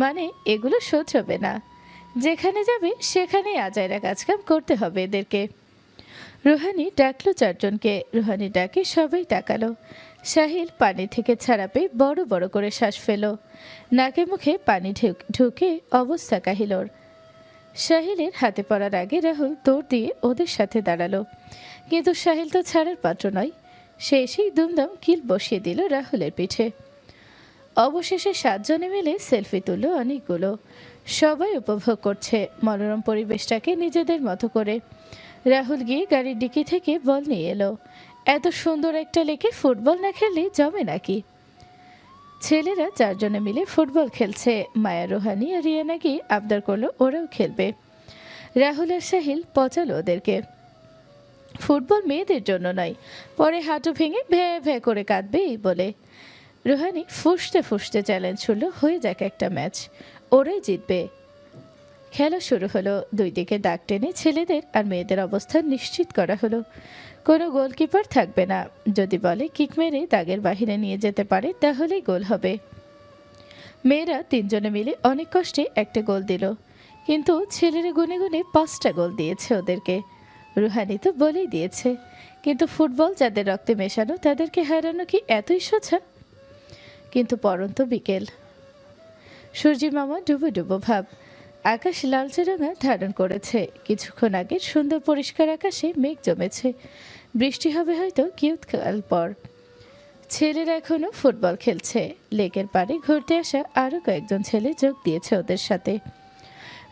মানে এগুলো সহ্য হবে না, যেখানে যাবে সেখানেই আজাইরা কাজকাম করতে হবে এদেরকে। রুহানি ডাকলো চারজনকে। রুহানি ডাকে সবাই তাকালো। সাহিল পানি থেকে ছাড়া পেয়ে বড় বড় করে শ্বাস ফেলো। নাকে মুখে পানি ঢুকে অবস্থা কাহিলোর। সাহিলের হাতে পড়ার আগে রাহুল দৌড় দিয়ে ওদের সাথে দাঁড়ালো, কিন্তু সাহিল তো ছাড়ার পাত্র নয়। সে এসেই দুমদাম কিল বসিয়ে দিল রাহুলের পিঠে। অবশেষে 7 জনে মিলে সেলফি তুলল অনেকগুলো। সবাই উপভোগ করছে মনোরম পরিবেশটাকে নিজেদের মতো করে। রাহুল গিয়ে গাড়ির ডিকি থেকে বল নিয়ে এলো। এত সুন্দর একটা লেকে ফুটবল না খেললে জমে নাকি? ছেলেরা 4 জনে মিলে ফুটবল খেলছে। মায়া, রুহানি আর রিয়ানা গিয়ে আবদার করলো ওরাও খেলবে। রাহুল আর সাহিল পচালো ওদেরকে। ফুটবল মেয়েদের জন্য নয়, পরে হাঁটু ভেঙে ভ্যা ভ্যা করে কাঁদবে এই বলে। রুহানি ফুসতে ফুসতে চ্যালেঞ্জ ছুড়ল, হয়ে যাক একটা ম্যাচ, ওরাই জিতবে। খেলা শুরু হলো। দুই দিকে দাগ টেনে ছেলেদের আর মেয়েদের অবস্থান নিশ্চিত করা হলো। কোনো গোলকিপার থাকবে না। যদি বলে কিক মেরে দাগের বাহিরে নিয়ে যেতে পারে তাহলেই গোল হবে। মেয়েরা 3 জনে মিলে অনেক কষ্টে একটা গোল দিল, কিন্তু ছেলেরা গুনে গুনে 5টা গোল দিয়েছে ওদেরকে। রুহানি তো বলেই দিয়েছে, কিন্তু ফুটবল যাদের রক্তে মেশানো তাদেরকে হারানো কি এতই সোজা? কিন্তু পরন্ত বিকেল, সূর্যি মামা ডুবো ডুবো ভাব। আকাশ লালচে রঙা ধারণ করেছে। কিছুক্ষণ আগে সুন্দর পরিষ্কার আকাশে মেঘ জমেছে। বৃষ্টি হবে হয়তো কিছুকাল পর। ছেলেরা এখনো ফুটবল খেলছে। লেকের পাড়ে ঘুরতে আসা আরও কয়েকজন ছেলে যোগ দিয়েছে ওদের সাথে।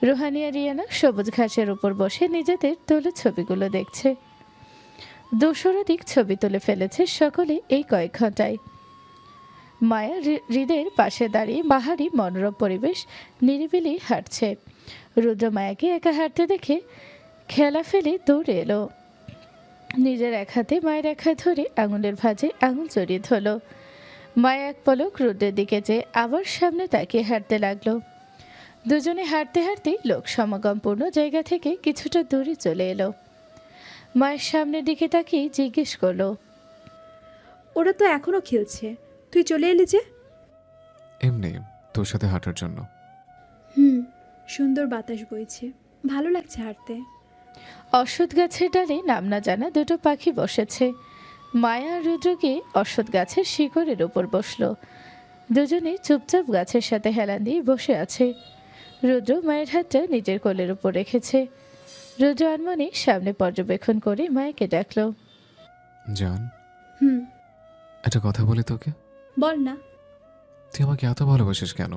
রুহানি আর রিয়ানা সবুজ ঘাসের উপর বসে নিজেদের তোলা ছবিগুলো দেখছে। 200 দিক ছবি তুলে ফেলেছে সকলে এই কয়েক ঘন্টায়। মায়া হৃদের পাশে দাঁড়িয়ে বাহারি মনোরম পরিবেশ নিরিবিলি হাঁটছে। রুদ্র মায়াকে একা হাঁটতে দেখে খেলা ফেলে দৌড়ে এলো। নিজের এক হাতে মায়ের এক হাত ধরে আঙুলের ভাঁজে আঙুল জড়িয়ে ধরল। মায়া এক পলক রুদ্রের দিকে যেয়ে আবার সামনে তাকিয়ে হাঁটতে লাগলো। দুজনে হাঁটতে হাঁটতে লোক সমাগমপূর্ণ জায়গা থেকে কিছুটা দূরে চলে এলো। মায়ের সামনের দিকে তাকিয়ে জিজ্ঞেস করলো,
ওরা তো এখনো খেলছে, তুই চলে এলি যে?
এমনি তোর সাথে হাঁটার জন্য।
সুন্দর বাতাস বইছে, ভালো লাগছে হাঁটতে।
অশ্বত্থ গাছের ডালে নাম না জানা 2টো পাখি বসেছে। মায়া আর রুদ্রকে অশ্বত্থ গাছের শিকড়ের ওপর বসলো। দুজনে চুপচাপ গাছের সাথে হেলান দিয়ে বসে আছে। রুদ্র মায়ের হাতটা নিজের কোলের উপর রেখেছে। রুদ্র আনমনে সামনে পর্যবেক্ষণ করে মায়াকে ডাকলো,
জান,
হুম,
একটা কথা বলি তোকে।
বল না।
তুই আমাকে এত ভালোবাসিস কেন?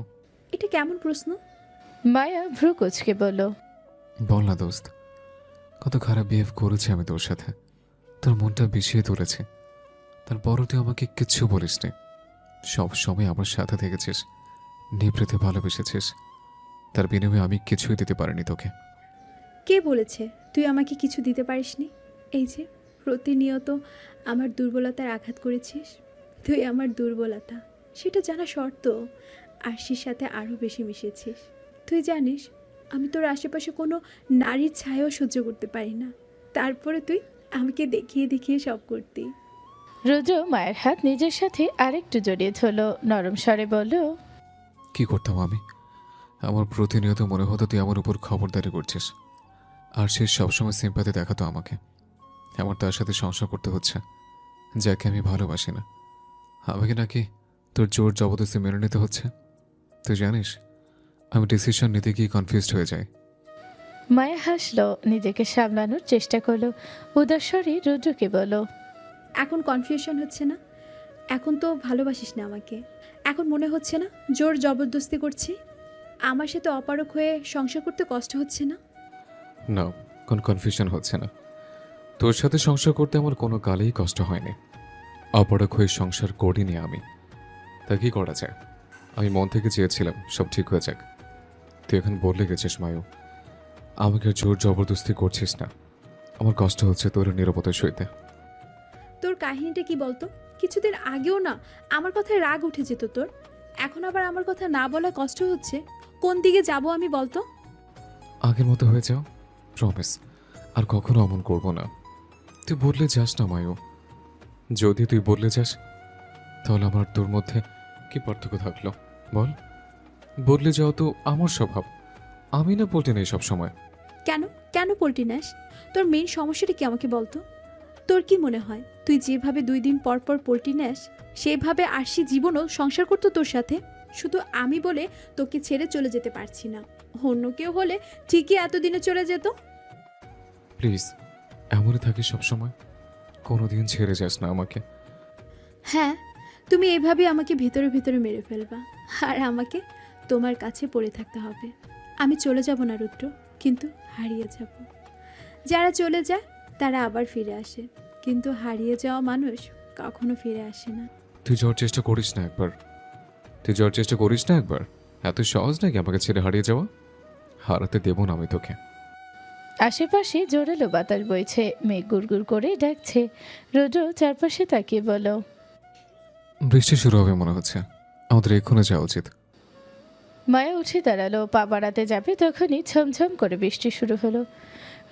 এটা কেমন প্রশ্ন?
মায়া ভ্রু কুচকে বলল,
বল না দোস্ত, কত খারাপ বিহেভ করেছি আমি তোর সাথে, তোর মনটা বিষিয়ে তুলেছি, তারপরও তুই আমাকে কিচ্ছু বলিস নি। সব সময় আমার সাথে থেকেছিস, নিভৃতে ভালোবেসেছিস, তার বিনিময়ে আমি কিছুই দিতে পারিনি তোকে।
কে বলেছে তুই আমাকে কিছু দিতে পারিসনি? এই যে প্রতিনিয়ত আমার দুর্বলতার আঘাত করেছিস, তুই আমার দুর্বলতা সেটা জানা সত্ত্বেও আরশির সাথে আরও বেশি মিশেছিস। তুই জানিস আমি তোর আশেপাশে কোনো নারীর ছায়াও সহ্য করতে পারি না, তারপরে তুই আমাকে দেখিয়ে দেখিয়ে সব করতি।
রুদ্র মায়ের হাত নিজের সাথে আরেকটু জড়িয়ে ধরলো, নরম স্বরে বলল,
কি করতাম আমি? আমার প্রতিনিয়ত মনে হতো তুই আমার উপর খবরদারি করছিস, আর সে সবসময় সিম্পাতি দেখাতো আমাকে। আমার তার সাথে সংসার করতে হচ্ছে, যাকে আমি ভালোবাসি না। আমাকে নাকি তোর জোর জবরদস্তি মেনে নিতে হচ্ছে। তুই জানিস আমি ডিসিশন নিতে গিয়ে কনফিউজড হয়ে যাই।
মায়া হাসলো, নিজেকে সামলানোর চেষ্টা করলো, উদাস স্বরে রুদ্রকে বলল,
এখন কনফিউশন হচ্ছে না? এখন তো ভালোবাসিস না আমাকে? এখন মনে হচ্ছে না জোর জবরদস্তি করছি? আমার সাথে অপারক হয়ে সংসার করতে কষ্ট হচ্ছে না?
না, কোনো কনফিউশন হচ্ছে না। তোর সাথে সংসার করতে আমার কোনো কালেই কষ্ট হয়নি। অপরাগ হয়ে সংসার করিনি আমি। তা কি করা যায়? আমি মন থেকে চেয়েছিলাম সব ঠিক হয়ে যাক। তুই এখন বদলে গেছিস মায়ু, আমাকে আর জোর জবরদস্তি করছিস না। আমার কষ্ট হচ্ছে তোর নীরবতা সইতে।
তোর কাহিনীটা কি বলতো? কিছুদিন আগেও না আমার কথায় রাগ উঠে যেত তোর, এখন আবার আমার কথা না বলা কষ্ট হচ্ছে। কোন দিকে যাব আমি বলতো?
আগের মতো হয়ে যাও, প্রমিস। আর কখনো অমন করবো না। তুই বদলে যাস না মায়ু। যদি তুই বদলে যাস তাহলে আমার তোর মধ্যে কি পার্থক্য থাকলো বল? বদলে যাও তো আমার স্বভাব, আমি না বলতে নেই সবসময়।
কেন কেন পল্টি নেস? তোর মেইন সমস্যাটা কি আমাকে বলতো? তোর কি মনে হয় তুই যেভাবে 2 দিন পর পর পল্টি নেস সেভাবে আরশি জীবনও সংসার করতো তোর সাথে? শুধু আমি বলে তোকে ছেড়ে চলে যেতে পারছি না, অন্য কেউ হলে ঠিকই এতদিনে চলে যেত।
প্লিজ, এমনই থাকিস সবসময়, কোনোদিন ছেড়ে যাস না আমাকে।
হ্যাঁ, তুমি এইভাবে আমাকে ভেতরে ভেতরে মেরে ফেলবা, আর আমাকে তোমার কাছে পড়ে থাকতে হবে। আমি চলে যাব না রুদ্র, কিন্তু হারিয়ে যাব। যারা চলে যায় তারা আবার ফিরে আসে, কিন্তু হারিয়ে যাওয়া মানুষ কখনো ফিরে আসে না।
তুই যাওয়ার চেষ্টা করিস না একবার। এত সহজ নাকি আমাকে ছেড়ে হারিয়ে যাওয়া? হারাতে দেব না আমি তোকে।
আশেপাশে জোরালো বাতাস বইছে, মেঘ গুড়গুড় করে ডাকছে। রুদ্র চারপাশে তাকিয়ে বলল,
বৃষ্টি শুরু হবে মনে হচ্ছে, আমাদের এক্ষুনি যাওয়া উচিত।
মায়া উঠে দাঁড়ালো, পা বাড়াতে যাবে তখনই ঝমঝম করে বৃষ্টি শুরু হলো।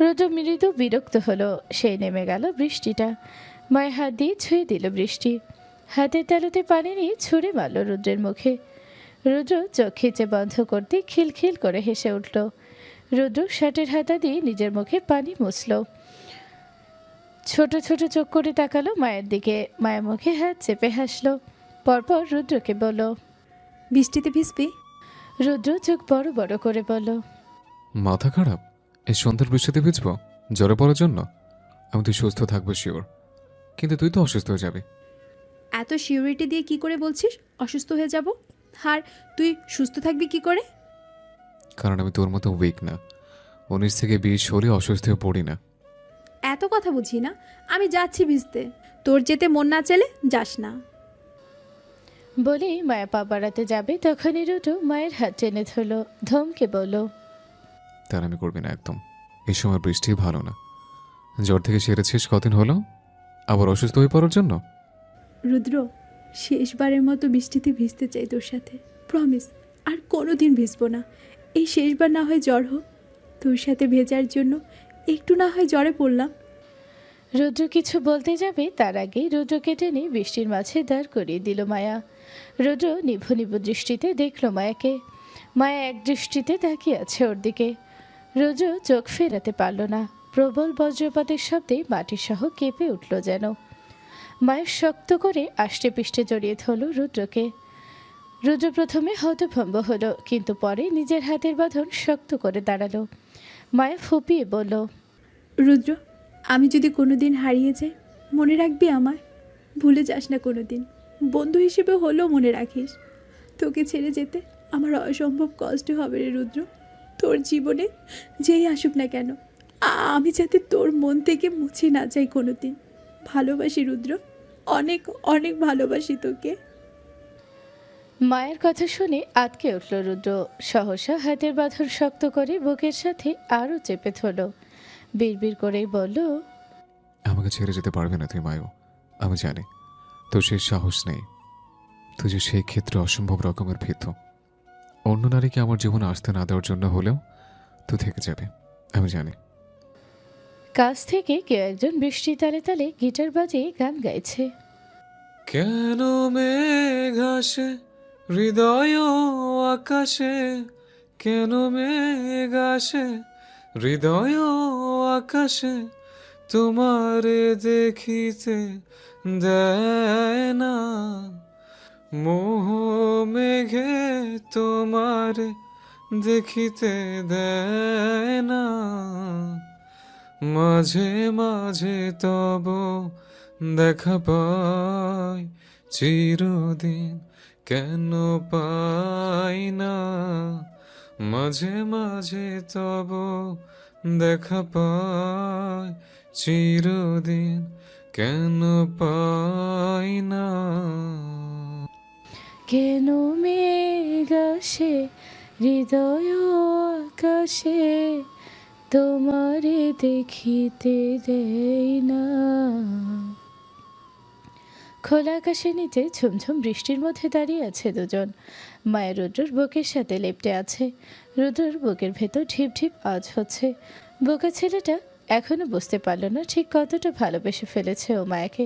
রুদ্র মৃদু বিরক্ত হলো, সেই নেমে গেল বৃষ্টিটা। মায়ের হাত দিয়ে ছুঁয়ে দিল বৃষ্টি, হাতের তালুতে পানি নিয়ে ছুঁড়ে মারল রুদ্রের মুখে। রুদ্র চোখ খিচে বন্ধ করতে খিলখিল করে হেসে উঠল। রুদ্র শার্টের হাতা দিয়ে নিজের মুখে পানি মুছল, ছোট ছোট চোখ করে তাকালো মায়ের দিকে। মায়ের মুখে হাত চেপে হাসলো, পরপর রুদ্রকে বলল,
বৃষ্টিতে ভিজবি?
রুদ্র চোখ বড় বড় করে বলল,
মাথা খারাপ? এই সন্ধ্যার বৃষ্টিতে ভিজবো জ্বরে পড়ার জন্য? আমি তুই সুস্থ থাকবো শিওর, কিন্তু তুই তো অসুস্থ হয়ে যাবি।
এত সিউরিটি দিয়ে কি করে বলছিস অসুস্থ হয়ে যাব? আর তুই সুস্থ থাকবি কি করে?
কারণ আমি তোর মতো উইক না। 19 থেকে 20 হলে অসুস্থ হয়ে পড়ি না।
এত কথা বুঝি না, আমি যাচ্ছি ভিজতে, তোর যেতে মন না চাইলে যাস না।
বলেই মায়া পা বাড়াতে যাবে তখনই রুদ্র মায়ের হাত টেনে ধরল, ধমকে বলল,
তার আমি করবি না একদম। এই সময় বৃষ্টি ভালো না। জ্বর থেকে সেরেছিস কদিন হলো, আবার অসুস্থ হয়ে পড়ার জন্য?
রুদ্র, শেষবারের মতো বৃষ্টিতে ভিজতে চাই তোর সাথে, প্রমিস। আর কোনো দিন ভিজবো না। এই শেষবার না হয় জ্বর হোক, তোর সাথে ভেজার জন্য একটু না হয় জ্বরে পড়লাম।
রুদ্র কিছু বলতে যাবে তার আগেই রুদ্রকে টেনে বৃষ্টির মাঝে দাঁড় করিয়ে দিল মায়া। রুদ্র নিভু নিভু দৃষ্টিতে দেখল মায়াকে। মায়া এক দৃষ্টিতে তাকিয়ে আছে ওর দিকে। রুদ্র চোখ ফেরাতে পারল না। প্রবল বজ্রপাতের শব্দে মাটিসহ কেঁপে উঠল যেন। মায়ের শক্ত করে আষ্টে পিষ্টে জড়িয়ে ধরল রুদ্রকে। রুদ্র প্রথমে হতভম্ব হলো, কিন্তু পরে নিজের হাতের বাঁধন শক্ত করে দাঁড়ালো। মায়া ফুপিয়ে বলল,
রুদ্র, আমি যদি কোনো দিন হারিয়ে যাই মনে রাখবি আমায়, ভুলে যাস না কোনো দিন। বন্ধু হিসেবে হলেও মনে রাখিস। তোকে ছেড়ে যেতে আমার অসম্ভব কষ্ট হবে রে রুদ্র। তোর জীবনে যেই আসুক না কেন, আমি যাতে তোর মন থেকে মুছে না যাই কোনো দিন। ভালোবাসি রুদ্র, অনেক অনেক ভালোবাসি তোকে।
মায়ের কথা শুনে আটকে উঠল রুদ্র। সহসা হাতের বাঁধন শক্ত করে বুকের সাথে আরও চেপে ধরল। বিড়বিড় করেই বলল,
আমাকে ছেড়ে যেতে পারবে না তুই মায়ু, আমি জানি। তোর সেই সাহস নেই। তুই যে সেই ক্ষেত্রে অসম্ভব রকমের ভীত। অন্য নারীকে আমার জীবনে আসতে না দেওয়ার জন্য হলেও তুই থেকে যাবে, আমি জানি।
কাছ থেকে কেউ একজন বৃষ্টি তালে তালে গিটার বাজিয়ে গান গাইছে।
কেন মেঘ আসে হৃদয় আকাশে, কেন মেঘ আসে হৃদয় আকাশে, তোমারে দেখিতে দেয় না। মোহ মেঘে তোমারে দেখিতে দেয় না। মাঝে মাঝে তব দেখা পাই চিরদিন, কেন পাই না। মাঝে মাঝে তব দেখা পাই চিরদিন, কেন পাই না।
কেন মেঘ আসে হৃদয় আকাশে, তোমারে দেখিতে দেয় না। খোলা আকাশের নিচে ঝুমঝুম বৃষ্টির মধ্যে দাঁড়িয়ে আছে দুজন। মায়ের রুদ্রর বুকের সাথে লেপ্টে আছে। রুদ্রর বুকের ভেতর ঢিপ ঢিপ আওয়াজ হচ্ছে। বোকা ছেলেটা এখনো বুঝতে পারল না ঠিক কতটা ভালোবেসে ফেলেছে ও মায়াকে।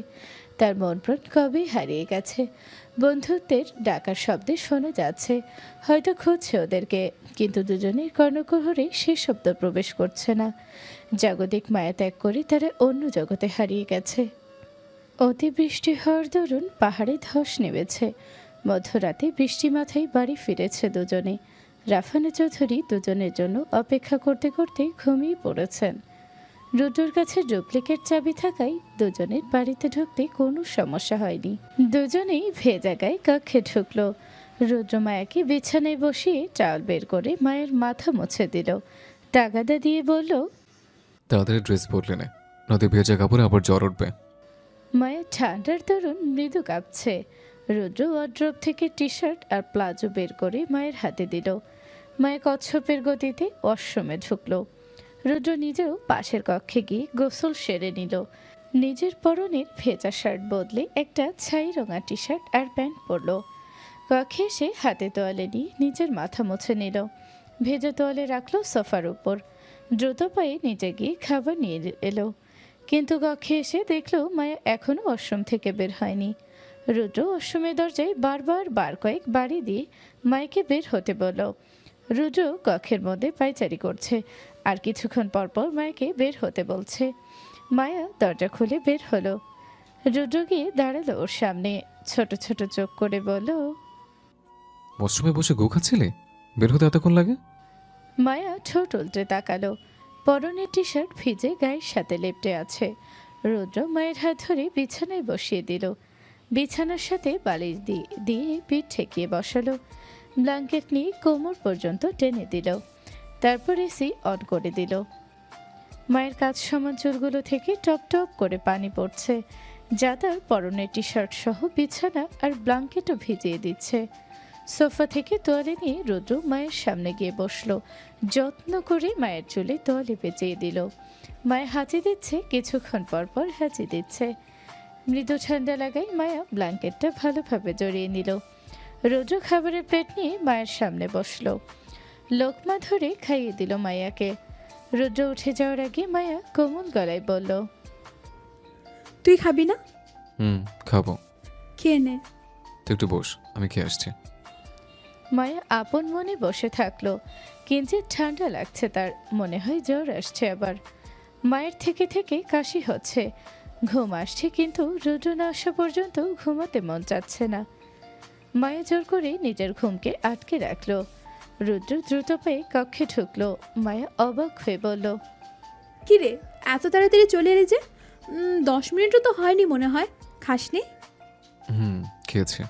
তার মন প্রাণ কবেই হারিয়ে গেছে। বন্ধুত্বের ডাকার শব্দে শোনা যাচ্ছে, হয়তো খুঁজছে ওদেরকে, কিন্তু দুজনের কর্ণকুহরে সে শব্দ প্রবেশ করছে না। জাগতিক মায়া ত্যাগ করে তারা অন্য জগতে হারিয়ে গেছে। অতিবৃষ্টি হওয়ার দরুন পাহাড়ে ধস নেমেছে। মধ্যরাতে বৃষ্টি মাথায় বাড়ি ফিরেছে দুজনে। রাফানা চৌধুরী দুজনের জন্য অপেক্ষা করতে করতে ঘুমিয়ে পড়েছেন। রুদ্রর কাছে ডুপ্লিকেট চাবি থাকায় দুজনের বাড়িতে ঢুকতে কোনো সমস্যা হয়নি। দুজনেই ভেজা গায়ে কক্ষে ঢুকলো। রুদ্র মায়াকে বিছানায় বসিয়ে টাওয়াল বের করে মায়ের মাথা মুছে দিল। তাগাদা দিয়ে বলল,
তাড়াতাড়ি ড্রেস বদলে নে, নয়তো ভেজা কাপড়ে আবার জ্বর উঠবে।
মায়ের ঠান্ডার দরুন মৃদু কাঁপছে। রুদ্র ওয়ার্ড্রোব থেকে টি শার্ট আর প্লাজো বের করে মায়ের হাতে দিল। মায়ের কচ্ছপের গতিতে ওয়াশরুমে ঢুকলো। রুদ্র নিজেও পাশের কক্ষে গিয়ে গোসল সেরে নিল। নিজের পরনের ভেজা শার্ট বদলে একটা ছাই রঙা টি শার্ট আর প্যান্ট পরল। কক্ষে এসে হাতে তোয়ালে নিয়ে নিজের মাথা মুছে নিল। ভেজা তোয়ালে রাখলো সোফার উপর। দ্রুত পায়ে নিচে গিয়ে খাবার নিয়ে এলো, কিন্তু কক্ষে এসে দেখলো মায়া এখনো ওয়াশরুম থেকে বের হয়নি। রুদ্র ওয়াশরুমের দরজায় বার কয়েক বাড়ি দিয়ে মায়াকে বের হতে বলল। রুদ্র কক্ষের মধ্যে পায়চারি করছে, আর কিছুক্ষণ পরপর মায়াকে বের হতে বলছে। মায়া দরজা খুলে বের হলো। রুদ্র গিয়ে দাঁড়ালো ওর সামনে, ছোট ছোট চোখ করে বলল,
ওয়াশরুমে বসে গু খাচ্ছিলে? বের হতে এতক্ষণ লাগে?
মায়া ঠোঁট উল্টে তাকালো। পরনের টি শার্ট ভিজে গায়ের সাথে লেপ্টে আছে। রুদ্র মায়ের হাত ধরে বিছানায় বসিয়ে দিল। বিছানার সাথে বালিশ দিয়ে পিঠ ঠেকিয়ে বসালো। ব্ল্যাঙ্কেট নিয়ে কোমর পর্যন্ত টেনে দিল। তারপর এসি অন করে দিল। মায়ের কাজ সমান চুলগুলো থেকে টপ টপ করে পানি পড়ছে, যা তার পরনের টি শার্ট সহ বিছানা আর ব্ল্যাঙ্কেটও ভিজিয়ে দিচ্ছে। সোফা থেকে তোয়ালে নিয়ে রুদ্র মায়ের সামনে গিয়ে বসলো। যত্ন করে মায়ের চুলে তোয়ালে পেঁচিয়ে দিল। মায়ের হাঁচি দিচ্ছে, কিছুক্ষণ পর পর হাঁচি দিচ্ছে। মৃদু ঠান্ডা লাগায় মায়া ব্ল্যাঙ্কেটটা ভালোভাবে জড়িয়ে নিল। রুদ্র খাবারের প্লেট নিয়ে মায়ের সামনে বসলো। লোকমা ধরে খাইয়ে দিল মায়াকে। রুদ্র উঠে যাওয়ার আগে মায়া কোমল গলায় বলল,
তুই খাবি না?
খাবো।
খেয়ে নে।
তুই একটু বস, আমি খেয়ে আসছি।
মায়া আপন মনে বসে থাকলো। কিঞ্চিত ঠান্ডা লাগছে তার, মনে হয় জ্বর আসছে আবার। মায়ের থেকে থেকে কাশি হচ্ছে, ঘুম আসছে, কিন্তু রুদ্র না আসা পর্যন্ত ঘুমাতে মন চাচ্ছে না। মায়া জোর করে নিজের ঘুমকে আটকে রাখলো। রুদ্র দ্রুত পায়ে কক্ষে ঢুকলো। মায়া অবাক হয়ে বলল,
কি রে, এত তাড়াতাড়ি চলে এলি যে? 10 মিনিটও তো হয়নি মনে হয়। খাসনি?
খেয়েছি।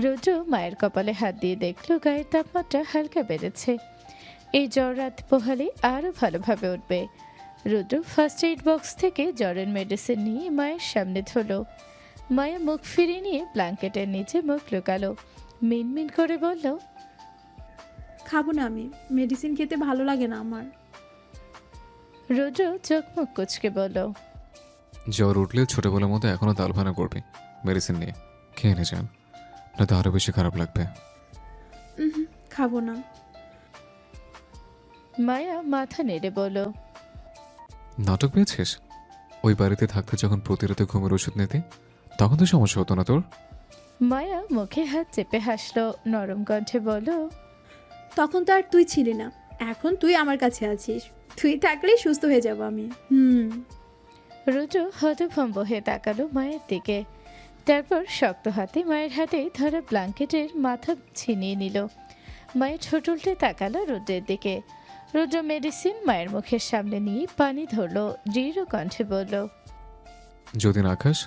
রুদ্র মায়ের কপালে হাত দিয়ে দেখলো গায়ের তাপমাত্রা হালকা বেড়েছে। এই জ্বর রাত পোহালে আরও ভালোভাবে উঠবে। রুদ্র ফার্স্ট এইড বক্স থেকে জ্বরের মেডিসিন নিয়ে মায়ের সামনে ধরলো। মায়া মুখ ফিরিয়ে নিয়ে ব্ল্যাঙ্কেটের নিচে মুখ লুকালো। মিনমিন করে বলল,
খাবো না আমি, মেডিসিন খেতে ভালো লাগে না আমার।
রুদ্র চোখ মুখ কুচকে বলল,
জ্বর উঠলে ছোটবেলার মতো এখনও তালভানা করবি মেডিসিন নিয়ে। খেয়ে নে যান, না তো আরও বেশি খারাপ লাগবে।
খাবো না।
মায়া মাথা নেড়ে বলল,
নাটক পেয়েছিস? ওই বাড়িতে থাকতে যখন প্রতি রাতে ঘুমের ওষুধ নিতে, তখন তো সমস্যা হতো না তোর?
মায়া মুখে হাত চেপে হাসলো, নরম কণ্ঠে বলল,
তখন তো আর তুই ছিলি না, এখন তুই আমার কাছে আছিস। তুই থাকলেই সুস্থ হয়ে যাব আমি।
রুদ্র হতভম্ব হয়ে তাকালো মায়ের দিকে। তারপর শক্ত হাতে মায়ের হাতে ধরা ব্ল্যাঙ্কেটের মাথা ছিনিয়ে নিল। মায়ের ঠোঁট উল্টে তাকালো রুদ্রের দিকে। রুদ্র মেডিসিন মায়ের মুখের সামনে নিয়ে পানি ধরলো, দৃঢ় কণ্ঠে বলল,
যদি না খাস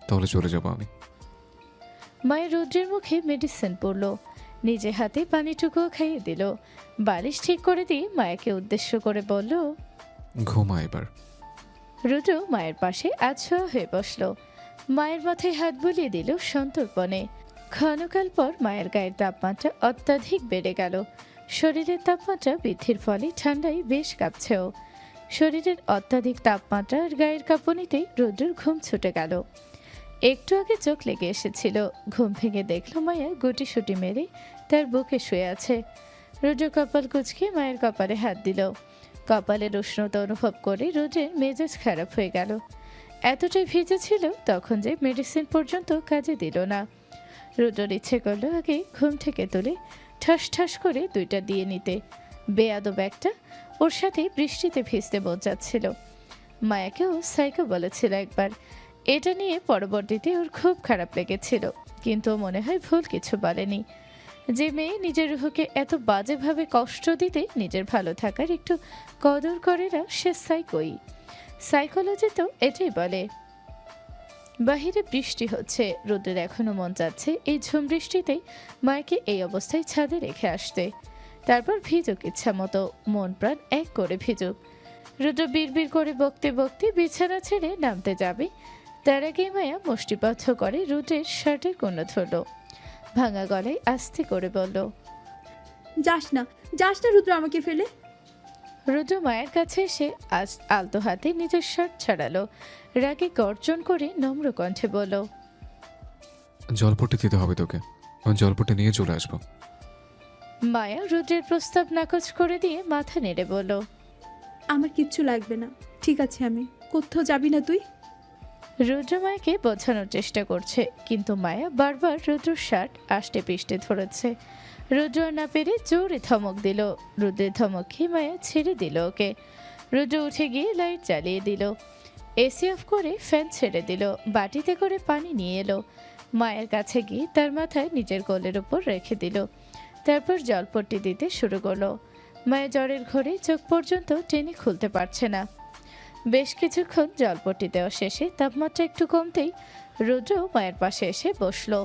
তাহলে চলে যাবো আমি।
মায়ের রুদ্রের মুখে মেডিসিন পড়ল, নিজে হাতে পানিটুকুও খাইয়ে দিল। বালিশ ঠিক করে দিয়ে মায়াকে উদ্দেশ্য করে বলল,
ঘুমা এবার।
রুদ্র মায়ের পাশে আছোয়া হয়ে বসল, মায়ের মাথায় হাত বুলিয়ে দিল সন্তর্পণে। ক্ষণকাল পর মায়ের গায়ের তাপমাত্রা অত্যাধিক বেড়ে গেল। শরীরের তাপমাত্রা বৃদ্ধির ফলে ঠান্ডায় বেশ কাঁপছেও। শরীরের অত্যাধিক তাপমাত্রা আর গায়ের কাঁপুনিতেই রুদ্রের ঘুম ছুটে গেল। একটু আগে চোখ লেগে এসেছিল, ঘুম ভেঙে দেখল মায়া গুটিসুটি মেরে তার বুকে শুয়ে আছে। রুদ্র কপাল কুঁচকে মায়ের কপালে হাত দিল। কপালের উষ্ণতা অনুভব করে রুদ্রের মেজাজ খারাপ হয়ে গেল। এতটাই ভিজে ছিল তখন যে মেডিসিন পর্যন্ত কাজে দিল না। রুদ্রর ইচ্ছে করলো আগে ঘুম থেকে তুলে ঠাস ঠাস করে দুইটা দিয়ে নিতে। বেয়াদব একটা, ওর সাথে বৃষ্টিতে ভিজতে বোঝাচ্ছিল। মায়াকেও সাইকো বলেছিল একবার। এটা নিয়ে পরবর্তীতে ওর খুব খারাপ লেগেছিল, কিন্তু মনে হয় ভুল কিছু বলেনি। যে মেয়ে নিজের রুহকে এত বাজেভাবে কষ্ট দিতে নিজের ভালো থাকার একটু কদর করে না, সে সাইকোই। সাইকোলজি তো এটাই বলে। বাহিরে বৃষ্টি হচ্ছে, রোদের এখনো মন যাচ্ছে এই ঝুম বৃষ্টিতেই মাকে এই অবস্থায় ছাদে রেখে আসতে। তারপর ভিজুক ইচ্ছা মতো, মন প্রাণ এক করে ভিজুক। রুদ্র বিড়বিড় করে বকতে বকতে বিছানা ছেড়ে নামতে যাবে, তার আগে মায়া মুষ্টিবদ্ধ করে রুদ্রের শার্টের কোণা ধরল। ভাঙা গলায় আস্তে করে বলল,
যাস না, যাস না রুদ্র আমাকে ফেলে।
রুদ্র মায়ের কাছে এসে আজ আলতো হাতে নিজের শার্ট ছাড়ালো, রাগে গর্জন করে নম্র কণ্ঠে বলল,
জলপট্টি দিতে হবে তোকে, আমি জলপট্টি নিয়ে চলে আসবো।
মায়া রুদ্রের প্রস্তাব নাকচ করে দিয়ে মাথা নেড়ে বলল,
আমার কিচ্ছু লাগবে না, ঠিক আছে। আমি কোথাও যাবি না তুই।
রুদ্র মায়াকে বোঝানোর চেষ্টা করছে, কিন্তু মায়া বারবার রুদ্রর শার্ট আষ্টে পিষ্টে ধরেছে। রুদ্র আর না পেরে জোরে ধমক দিল। রুদ্রের ধমক খেয়ে মায়া ছেড়ে দিল ওকে। রুদ্র উঠে গিয়ে লাইট জ্বালিয়ে দিল, এসি অফ করে ফ্যান ছেড়ে দিল, বাটিতে করে পানি নিয়ে এলো। মায়ের কাছে গিয়ে তার মাথায় নিজের কোলের উপর রেখে দিল। তারপর জলপট্টি দিতে শুরু করলো। মায়া জ্বরের ঘোরে চোখ পর্যন্ত টেনে খুলতে পারছে না। বেশ কিছুক্ষণ জলপট্টি দেওয়া শেষে তাপমাত্রা একটু কমতেই রুদ্র মায়ের পাশে এসে বসলো।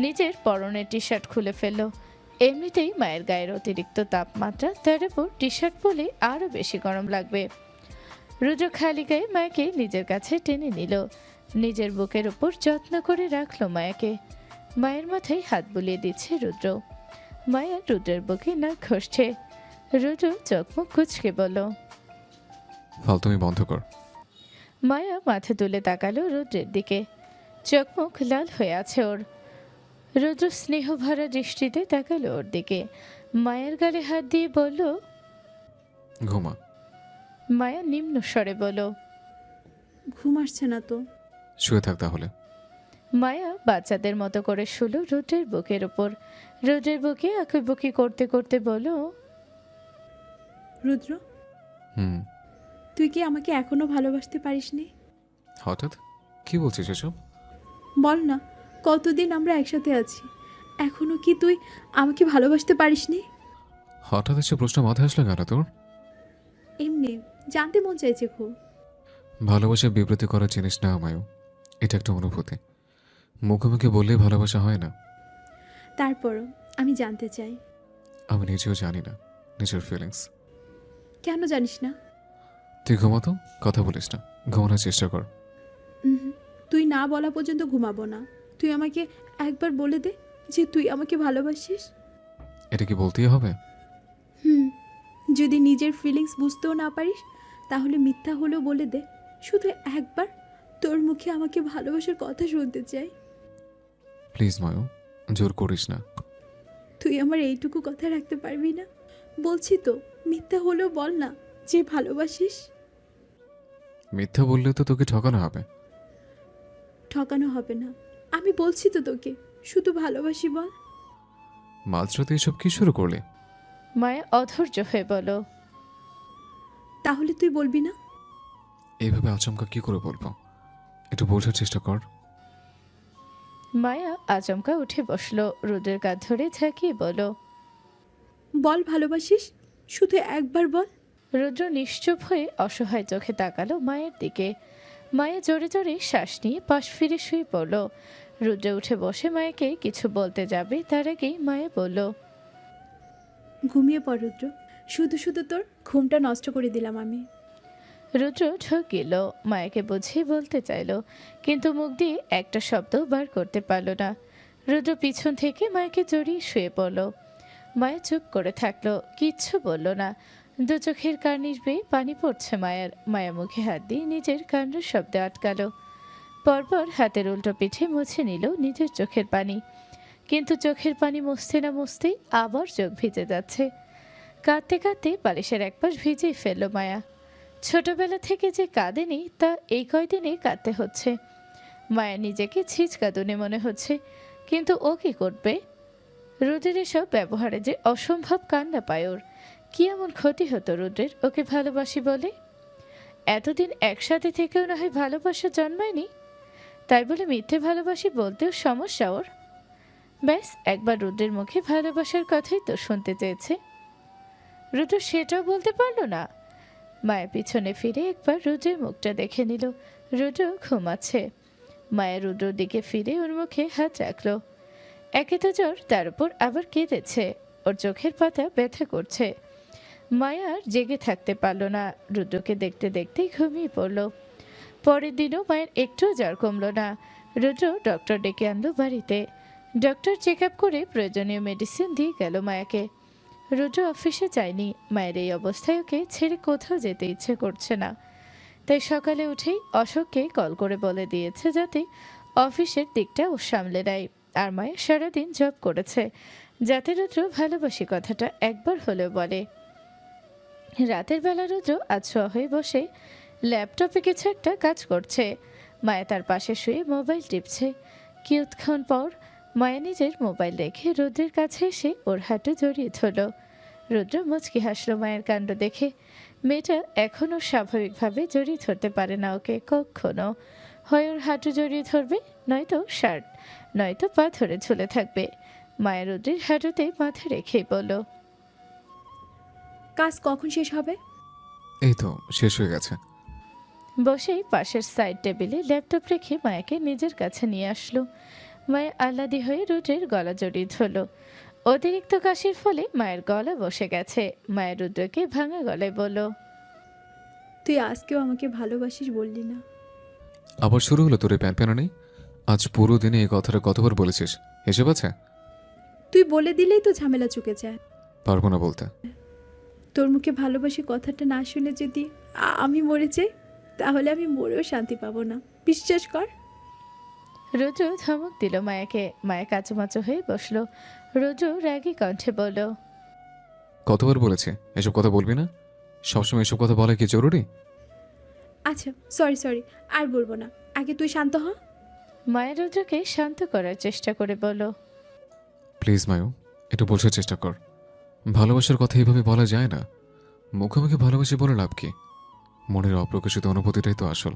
নিজের পরনের টি শার্ট খুলে ফেলল। এমনিতেই মায়ের গায়ের অতিরিক্ত তাপমাত্রা, তার উপর টি শার্ট পরলে আরও বেশি গরম লাগবে। রুদ্র খালি গায়ে মায়াকে নিজের কাছে টেনে নিল, নিজের বুকের উপর যত্ন করে রাখলো মায়াকে। মায়ের মাথায় হাত বুলিয়ে দিচ্ছে রুদ্র। মায়া রুদ্রের বুকে নাক ঘষছে। রুদ্র চোখ মুখ কুঁচকে বলল,
ফালতুমি বন্ধ কর।
মায়া মাথা তুলে তাকালো রুদ্রের দিকে, চোখ মুখ লাল হয়ে আছে ওর। রুদ্র স্নেহ ভরা দৃষ্টিতে তাকালো ওর দিকে, মায়ের গালে হাত দিয়ে বলল,
ঘুমা।
মায়া নিম্ন স্বরে বলল,
ঘুম আসছে না তো।
শুয়ে থাক তাহলে।
মায়া বাচ্চাদের মতো করে শুলো রুদ্রের বুকের ওপর। রুদ্রের বুকে আঁকুবুকি করতে করতে বলল,
রুদ্র, তুই কি আমাকে এখনো ভালোবাসতে পারিসনি?
হঠাৎ কি বলছিস এসব?
বল না, কতদিন আমরা একসাথে আছি, এখনো কি তুই আমাকে ভালোবাসতে পারিসনি?
হঠাৎ এসে প্রশ্ন মাথায় আসলো কেন তোর?
এমনি জানতে মন চাইছে খুব।
ভালোবাসা বিব্রতি করার জিনিস না আমায়ও, এটা একটা অনুভূতি। মুখোমুখি বললেই ভালোবাসা হয় না।
তারপরও আমি জানতে চাই।
আমি নিজেও জানি না নিজের ফিলিংস।
কেন জানিস না?
তুই ঘুমাতো, কথা বলিস না, ঘুমানোর চেষ্টা কর।
তুই না বলা পর্যন্ত ঘুমাবো না। তুই আমাকে একবার বলে দে যে তুই আমাকে ভালোবাসিস।
এটা কি বলতেই হবে?
যদি নিজের ফিলিংস বুঝতেও না পারিস তাহলে মিথ্যা হলেও বলে দে, শুধু একবার তোর মুখে আমাকে ভালোবাসার কথা শুনতে চাই।
প্লিজ মায়ু, জোর করিস না।
তুই আমার এইটুকু কথা রাখতে পারবি না? বলছি তো, মিথ্যা হলেও বল না যে ভালোবাসিস।
মিথ্যা বললে তো তোকে ঠকানো হবে।
ঠকানো হবে না, আমি বলছি তো তোকে, শুধু ভালোবাসি বল।
মাঝরাতে এসব কি শুরু করলে?
মায়া অধৈর্য হয়ে বলল।
তাহলে তুই বলবি না?
এইভাবে আচমকা কি করে বলবো? একটু বোঝার চেষ্টা কর।
মায়া আচমকা উঠে বসলো, রুদ্রের কাঁধ ধরে ঝাঁকিয়ে বলল।
বল ভালোবাসিস, শুধু একবার বল।
রুদ্র নিশ্চুপ হয়ে অসহায় চোখে তাকালো মায়ের দিকে। মায়া জোরে জোরে শ্বাস নিয়ে পাশ ফিরে শুয়ে পড়ল। রুদ্র উঠে বসে মায়াকে কিছু বলতে যাবে, তার আগেই মায়া বলল।
ঘুমিয়ে পড় রুদ্র, শুধু শুধু তোর ঘুমটা নষ্ট করে দিলাম আমি।
রুদ্র ঢোক গেল, মায়াকে বুঝিয়ে বলতে চাইল, কিন্তু মুখ দিয়ে একটা শব্দ বার করতে পারল না। রুদ্র পিছন থেকে মায়াকে জড়িয়ে শুয়ে পড়ল। মায়া চুপ করে থাকলো, কিচ্ছু বলল না। দু চোখের কার্নিশ বেয়ে পানি পড়ছে মায়ের। মায়া মুখে হাত দিয়ে নিজের কান্নার শব্দ আটকালো। পরপর হাতের উল্টো পিঠে মুছে নিল নিজের চোখের পানি, কিন্তু চোখের পানি মুছতে না মুছতেই আবার চোখ ভিজে যাচ্ছে। কাঁদতে কাঁদতে বালিশের একপাশ ভিজেই ফেলল মায়া। ছোটবেলা থেকে যে কাঁদেনি তা এই কয়দিনে কাঁদতে হচ্ছে। মায়া নিজেকে ছিচকাঁদুনে মনে হচ্ছে, কিন্তু ও কি করবে? রুদ্রের এসব ব্যবহারে যে অসম্ভব কান্না পায় ওর। কি এমন ক্ষতি হতো রুদ্রের ওকে ভালোবাসি বলে? এতদিন একসাথে থেকেও না হয় ভালোবাসা জন্মায়নি, তাই বলে মিথ্যে ভালোবাসি বলতেও সমস্যা ওর? ব্যাস একবার রুদ্রের মুখে ভালোবাসার কথাই তো শুনতে চেয়েছে। রুদ্র সেটাও বলতে পারলো না। মায়া পিছনে ফিরে একবার রুদ্রের মুখটা দেখে নিল। রুদ্র ঘুমাচ্ছে। মায়া রুদ্রর দিকে ফিরে ওর মুখে হাত রাখলো। একে তো জ্বর, তার উপর আবার কেঁদেছে। ওর চোখের পাতা ব্যথা করছে। মায়া আর জেগে থাকতে পারল না। রুদ্রকে দেখতে দেখতেই ঘুমিয়ে পড়ল। পরের দিনও মায়ের একটুও জ্বর কমলো না। রুদ্র ডক্টর ডেকে আনলো বাড়িতে। ডক্টর চেক আপ করে প্রয়োজনীয় মেডিসিন দিয়ে গেল মায়াকে। রুদ্র অফিসে যায়নি। মায়ের এই অবস্থায় ওকে ছেড়ে কোথাও যেতে ইচ্ছে করছে না। তাই সকালে উঠেই অশোককে কল করে বলে দিয়েছে যাতে অফিসের দিকটা ও সামলে নেয়। আর মায়া সারাদিন জব করেছে, যাতে রুদ্র ভালোবাসি কথাটা একবার হলেও বলে। রাতের বেলা রুদ্র আছোয়া হয়ে বসে ল্যাপটপে কিছু একটা কাজ করছে। মায়া তার পাশে শুয়ে মোবাইল টিপছে। কিয়ৎক্ষণ পর মায়া নিজের মোবাইল রেখে রুদ্রের কাছে এসে ওর হাঁটু জড়িয়ে ধরল। রুদ্র মুচকি হাসলো মায়ের কাণ্ড দেখে। মেয়েটা এখনও স্বাভাবিকভাবে জড়িয়ে ধরতে পারে না ওকে কখনো। হয় ওর হাঁটু জড়িয়ে ধরবে, নয়তো শার্ট, নয়তো পা ধরে ঝুলে থাকবে। মায়া রুদ্রের হাঁটুতে মাথা রেখেই বলল।
কাজ কখন শেষ হবে?
এই তো শেষ হয়ে গেছে।
বসেই পাশের সাইড টেবিলে ল্যাপটপ রেখে মায়াকে নিজের কাছে নিয়ে আসলো। মায়া আহ্লাদি হয়ে রুদ্রের গলা জড়িয়ে ধরল। অতিরিক্ত কাশির ফলে মায়ের গলা বসে গেছে। মায়ের রুদ্রকে ভাঙা গলায় বলল।
তুই আজকেও আমাকে ভালোবাসিস বললি না।
আবার শুরু হলো তোর প্যান প্যানা নেই? আজ পুরো দিনে এই কথাটা কতবার বলেছিস? হিসেব আছে?
তুই বলে দিলেই তো ঝামেলা চুকে যায়।
পারবো না বলতে।
তোর মুখে ভালোবাসি কথাটা না শুনে যদি আমি মরে যাই, তাহলে আমি মরেও শান্তি পাবো না, বিশ্বাস কর।
রুদ্র ধমক দিল মায়াকে। মায়া কাচুমাচু হয়ে বসলো। রুদ্র রাগী কণ্ঠে বলল।
কতবার বলেছে এসব কথা বলবি না? সবসময় এসব কথা বলা কি জরুরি?
আচ্ছা সরি, আর বলবো না। আগে তুই শান্ত হ।
মায়া রুদ্রকে শান্ত করার চেষ্টা করে বলল।
প্লিজ মায়ু, একটু বোঝার চেষ্টা কর। ভালোবাসার কথা এইভাবে বলা যায় না। মুখোমুখি ভালোবাসি বলে লাভ কি? মনের অপ্রকাশিত অনুভূতিটাই তো আসল।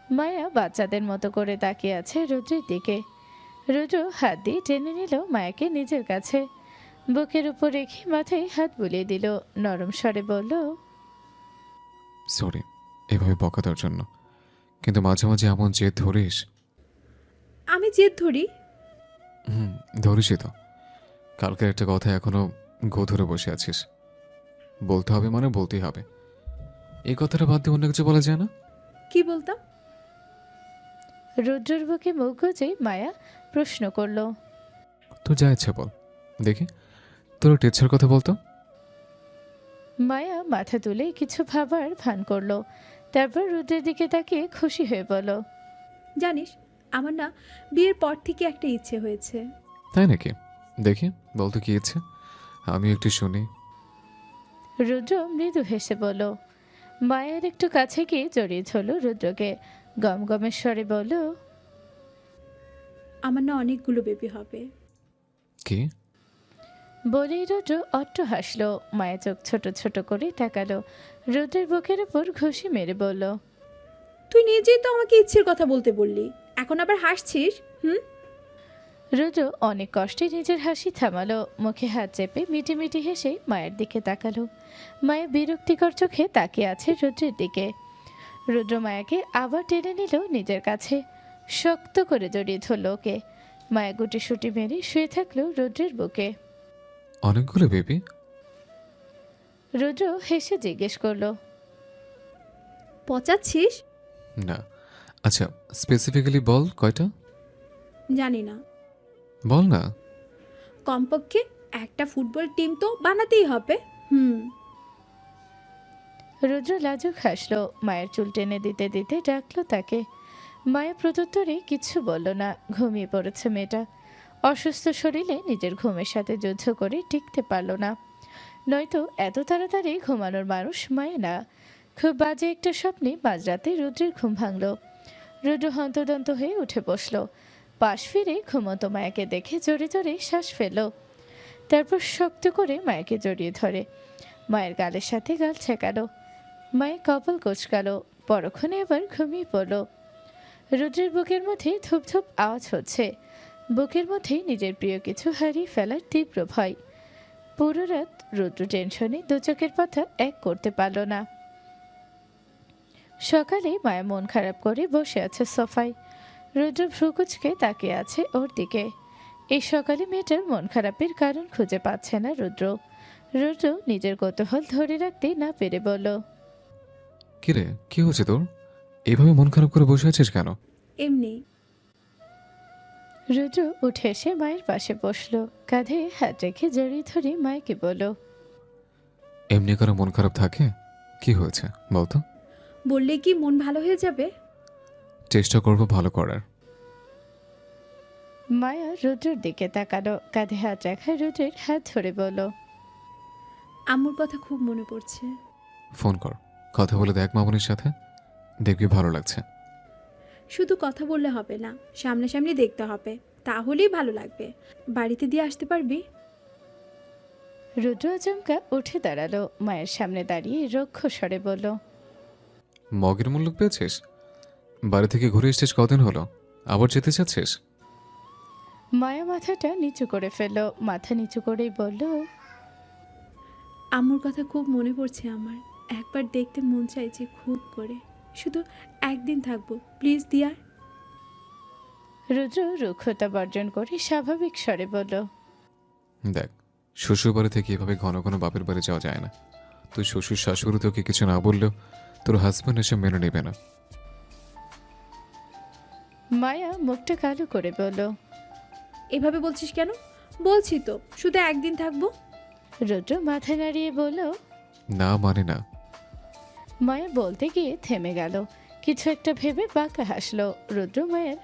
মায়া বাচ্চাদের মতো করে তাকিয়ে আছে রুদ্রের দিকে। রুদ্র হাত দিয়ে টেনে নিল মায়াকে নিজের কাছে। বুকের উপর রেখে মাথায় হাত বুলিয়ে দিল। নরম স্বরে বলল।
সরি এভাবে বকা দেওয়ার জন্য, কিন্তু মাঝে মাঝে এমন জেদ ধরিস।
আমি জেদ ধরি?
ধরিসই তো। কালকের একটা কথা এখনো গো ধরে বসে আছিস। বলতে হবে মানে বলতেই হবে। এই কথাটা বাদ দিয়ে অন্য কিছু বলা যায় না?
কি বলতাম?
রুদ্রের বুকে মুখ গুজে মায়া প্রশ্ন করল।
তোর যা ইচ্ছে বল, দেখি তোর টেচ্ছার কথা বলতো।
মায়া মাথা তুলে কিছু ভাবার ভান করলো। তারপর রুদ্রের দিকে তাকিয়ে খুশি হয়ে বলল।
জানিস, আমার না বিয়ের পর থেকে একটা ইচ্ছে হয়েছে।
তাই নাকি? দেখি, বলতো কি ইচ্ছে, আমি একটু শুনি।
রুদ্র মৃদু হেসে বলল। মায়ের একটু কাছে গিয়ে জড়িয়ে ধরল রুদ্রকে, গমগমের স্বরে বলল,
আমার না অনেকগুলো বেবি হবে।
কি?
বলেই রুদ্র অট্ট হাসলো। মায়ের চোখ ছোট ছোট করে তাকালো, রুদ্রের বুকের উপর ঘুষি মেরে বলল,
তুই নিজেই তো আমাকে ইচ্ছের কথা বলতে বললি, এখন আবার হাসছিস?
রুদ্র অনেক কষ্টে নিজের হাসি থামালো, মুখে হাত চেপে মিটি মিটি হেসে মায়ের দিকে তাকালো। মায়া বিরক্তিকর চোখে তাকিয়ে আছে রুদ্রের দিকে। রুদ্র মায়াকে আবার টেনে নিল নিজের কাছে, শক্ত করে জড়িয়ে ধরল ওকে। মায়া গুটি সুটি মেরে শুয়ে থাকলো রুদ্রের বুকে।
অনেকগুলো বেবি?
রুদ্র হেসে জিজ্ঞেস করলো,
পচাচ্ছিস?
না। আচ্ছা, স্পেসিফিক্যালি বল, কয়টা?
জানি না,
বল না।
কমপক্ষে একটা ফুটবল টিম তো বানাতেই হবে।
রুদ্র লাজুক হাসলো, মায়ের চুল টেনে দিতে দিতে ডাকলো তাকে। মায়া প্রত্যুত্তরে কিছু বলল না, ঘুমিয়ে পড়েছে মেয়েটা। অসুস্থ শরীরে নিজের ঘুমের সাথে যুদ্ধ করে টিকতে পারল না, নয়তো এত তাড়াতাড়ি ঘুমানোর মানুষ মায়া না। খুব বাজে একটা স্বপ্নে মাঝরাতে রুদ্রের ঘুম ভাঙল। রুদ্র হন্তদন্ত হয়ে উঠে বসলো, পাশ ফিরে ঘুমতো মায়াকে দেখে জোরে জোরে শ্বাস ফেলল। তারপর শক্ত করে মায়াকে জড়িয়ে ধরে মায়ের গালের সাথে গাল ছেঁকালো। মায়ের কপাল কোচকালো, পরক্ষণে আবার ঘুমিয়ে পড়ল। রুদ্রের বুকের মধ্যে ধূপ ধূপ আওয়াজ হচ্ছে, বুকের মধ্যে নিজের প্রিয় কিছু হারিয়ে ফেলার তীব্র ভয়। পুরো রাত রুদ্র টেনশনে দু চোখের পাতা এক করতে পারল না। সকালে মায়া মন খারাপ করে বসে আছে সোফায়। রুদ্র ভ্রুকুচকে তাকিয়ে আছে ওর দিকে। এই সকালে মেয়েটার মন খারাপের কারণ খুঁজে পাচ্ছে না রুদ্র। রুদ্র নিজের কৌতূহল ধরে রাখতে না পেরে বলল,
কিরে, কি হচ্ছে তোর? এইভাবে মন খারাপ করে বসে আছিস কেন?
এমনি।
রুদ্র উঠে এসে মায়ের পাশে বসলো, কাঁধে হাত রেখে জড়িয়ে ধরে মায়েকে বলল,
এমনি করে মন খারাপ থাকে? কি হয়েছে বলতো?
বললে কি মন ভালো হয়ে যাবে?
চেষ্টা করবো ভালো করার।
মায়া রুদ্রের দিকে তাকালো, কাঁধে হাত রাখায় রুদ্রের হাত ধরে বলল,
আম্মুর কথা খুব মনে পড়ছে।
ফোন কর, কথা বলে দেখ মামুনির সাথে, দেখবি ভালো লাগছে।
শুধু কথা বললে হবে না, সামনাসামনি দেখতে হবে, তাহলেই ভালো লাগবে। বাড়িতে দিয়ে আসতে পারবি?
রুদ্র আচমকা উঠে দাঁড়ালো, মায়ের সামনে দাঁড়িয়ে রক্ষ স্বরে বলল,
মগের মূল্য পেয়েছিস? বাড়ি থেকে ঘুরে এসেছিস কদিন হলো, আবার যেতে চাচ্ছিস?
মায়া মাথাটা নিচু করে ফেলল, মাথা নিচু করেই বলল,
আম্মুর কথা খুব মনে পড়ছে আমার, একবার দেখতে মন চাইছে খুব করে। শুধু একদিন থাকবো, প্লিজ দিয়া।
রুদ্র রুক্ষতা বর্জন করে স্বাভাবিক স্বরে বলল,
দেখ, শ্বশুর বাড়ি থেকে এভাবে ঘন ঘন বাপের বাড়ি যাওয়া যায় না। তুই শ্বশুর শাশুড়ি তোকে কিছু না বললেও তোর হাজব্যান্ড এসে মেনে নেবে না।
মায়া মুখটা কালো করে বলল,
এভাবে বলছিস কেন? বলছি তো শুধু একদিন থাকবো।
রুদ্র মাথা নাড়িয়ে বলল,
না মানে না।
মায়া বলতে গিয়ে থেমে গেল, কিছু একটা ভেবে বাঁকা হাসলো। রুদ্র মায়ের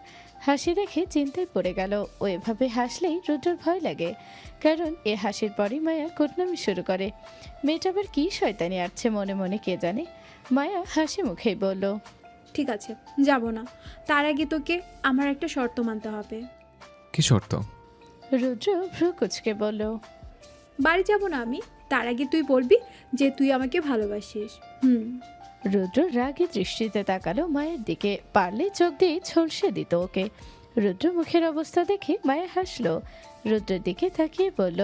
হাসি দেখে চিন্তায় পড়ে গেল। ও এভাবে হাসলেই রুদ্রর ভয় লাগে, কারণ এ হাসির পরই মায়া কুটনামি শুরু করে। মেয়েটা আবার কি শয়তানি আটছে মনে মনে কে জানে। মায়া হাসি মুখেই বলল,
ঠিক আছে, যাব না। তার আগে তোকে আমার একটা শর্ত মানতে হবে।
কি শর্ত?
রুদ্র ভ্রু কুচকে বলল,
বাড়ি যাব না আমি, তার আগে তুই বলবি যে তুই আমাকে ভালোবাসিস।
রুদ্র রাগে দৃষ্টিতে তাকালো মায়ের দিকে, পারলে চোখ দিয়ে ঝলসে দিত ওকে। রুদ্র মুখের অবস্থা দেখে মায়া হাসলো, রুদ্রের দিকে তাকিয়ে বলল,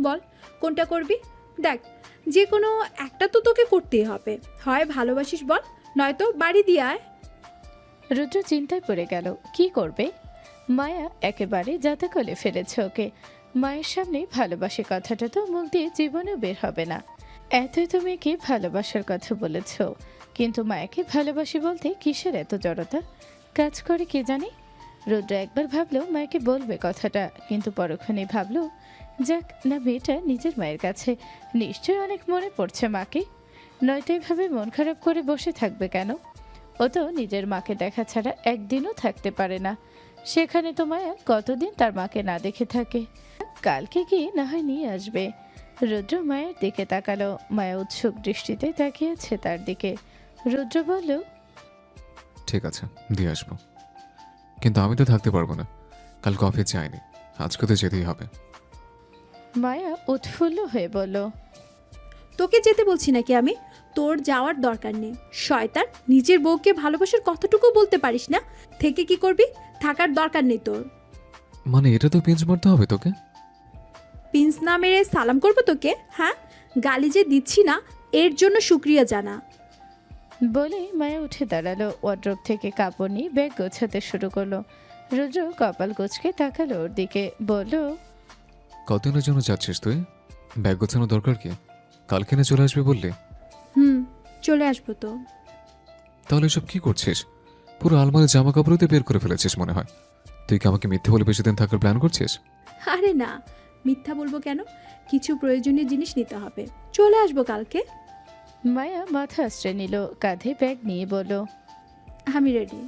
বল কোনটা করবি? দেখ, যে কোনো একটা তো তোকে করতেই হবে। হয় ভালোবাসিস বল, নয়তো বাড়ি দিয়ে আয়।
রুদ্র চিন্তায় পড়ে গেল, কি করবে। মায়া একেবারে জাতাকলে ফেলেছে ওকে। মায়ের সামনে ভালোবাসে কথাটা তো মুখ দিয়ে জীবনেও বের হবে না। এতই তো মেয়েকে ভালোবাসার কথা বলেছ, কিন্তু মায়াকে ভালোবাসি বলতে কিসের এত জড়তা? কাজ করে কে জানে। রুদ্র একবার ভাবলো মায়াকে বলবে কথাটা, কিন্তু পরক্ষণে ভাবলো যাক না, মেয়েটা নিজের মায়ের কাছে, নিশ্চয়ই অনেক মনে পড়ছে মাকে, নয়তো এভাবে মন খারাপ করে বসে থাকবে কেন। ও তো নিজের মাকে দেখা ছাড়া একদিনও থাকতে পারে না। সেখানে তো মায়া কতদিন তার মাকে না দেখে থাকে। কালকে গিয়ে না হয় নিয়ে আসবে। রুদ্র মায়ের দিকে তাকালো। মায়া উৎসুক দৃষ্টিতে তাকিয়েছে তার দিকে। রুদ্র বলল,
ঠিক আছে, দিয়ে আসবো। কিন্তু আমি তো থাকতে পারবো না, কালকে অফিস যাইনি, আজকে তো যেতেই হবে।
মায়া উৎফুল্ল হয়ে বলল,
তোকে যেতে বলছি নাকি আমি? তোর যাওয়ার দরকার নেই। শয়তান, নিজের বউকে ভালোবাসার কথাটুকু বলতে পারিস না, থেকে কি করবি? থাকার দরকার নেই তোর।
মানে এটা তো পেঞ্চ মারতে হবে তোকে?
পিন্স না মেরে সালাম করবো তোকে? হ্যাঁ, গালি যে দিচ্ছি না এর জন্য শুক্রিয়া জানা।
বলে মায়া উঠে দাঁড়ালো। ওয়ার্ড্রোব থেকে কাপড় নিয়ে ব্যাগ গোছাতে শুরু করলো। রুদ্র কপাল কুঁচকে তাকালো ওর দিকে, বলল,
কতদিনের জন্য যাচ্ছিস তুই? ব্যাগ গোছানো দরকার কি? কালকে না চলে আসবে বললে?
চলে আসবো তো।
তাহলে এসব কি করছিস? পুরো আলমারি জামা কাপড়তে বের করে ফেলেছিস মনে হয়। তুই কি আমাকে মিথ্যে বলে বেশি দিন থাকার প্ল্যান করছিস?
আরে না, মিথ্যা বলবো কেন? কিছু প্রয়োজনীয় জিনিস নিতে হবে, চলে আসবো কালকে।
মায়া মাথা আশ্রয় নিল, কাঁধে ব্যাগ নিয়ে বলল,
আমি রেডি।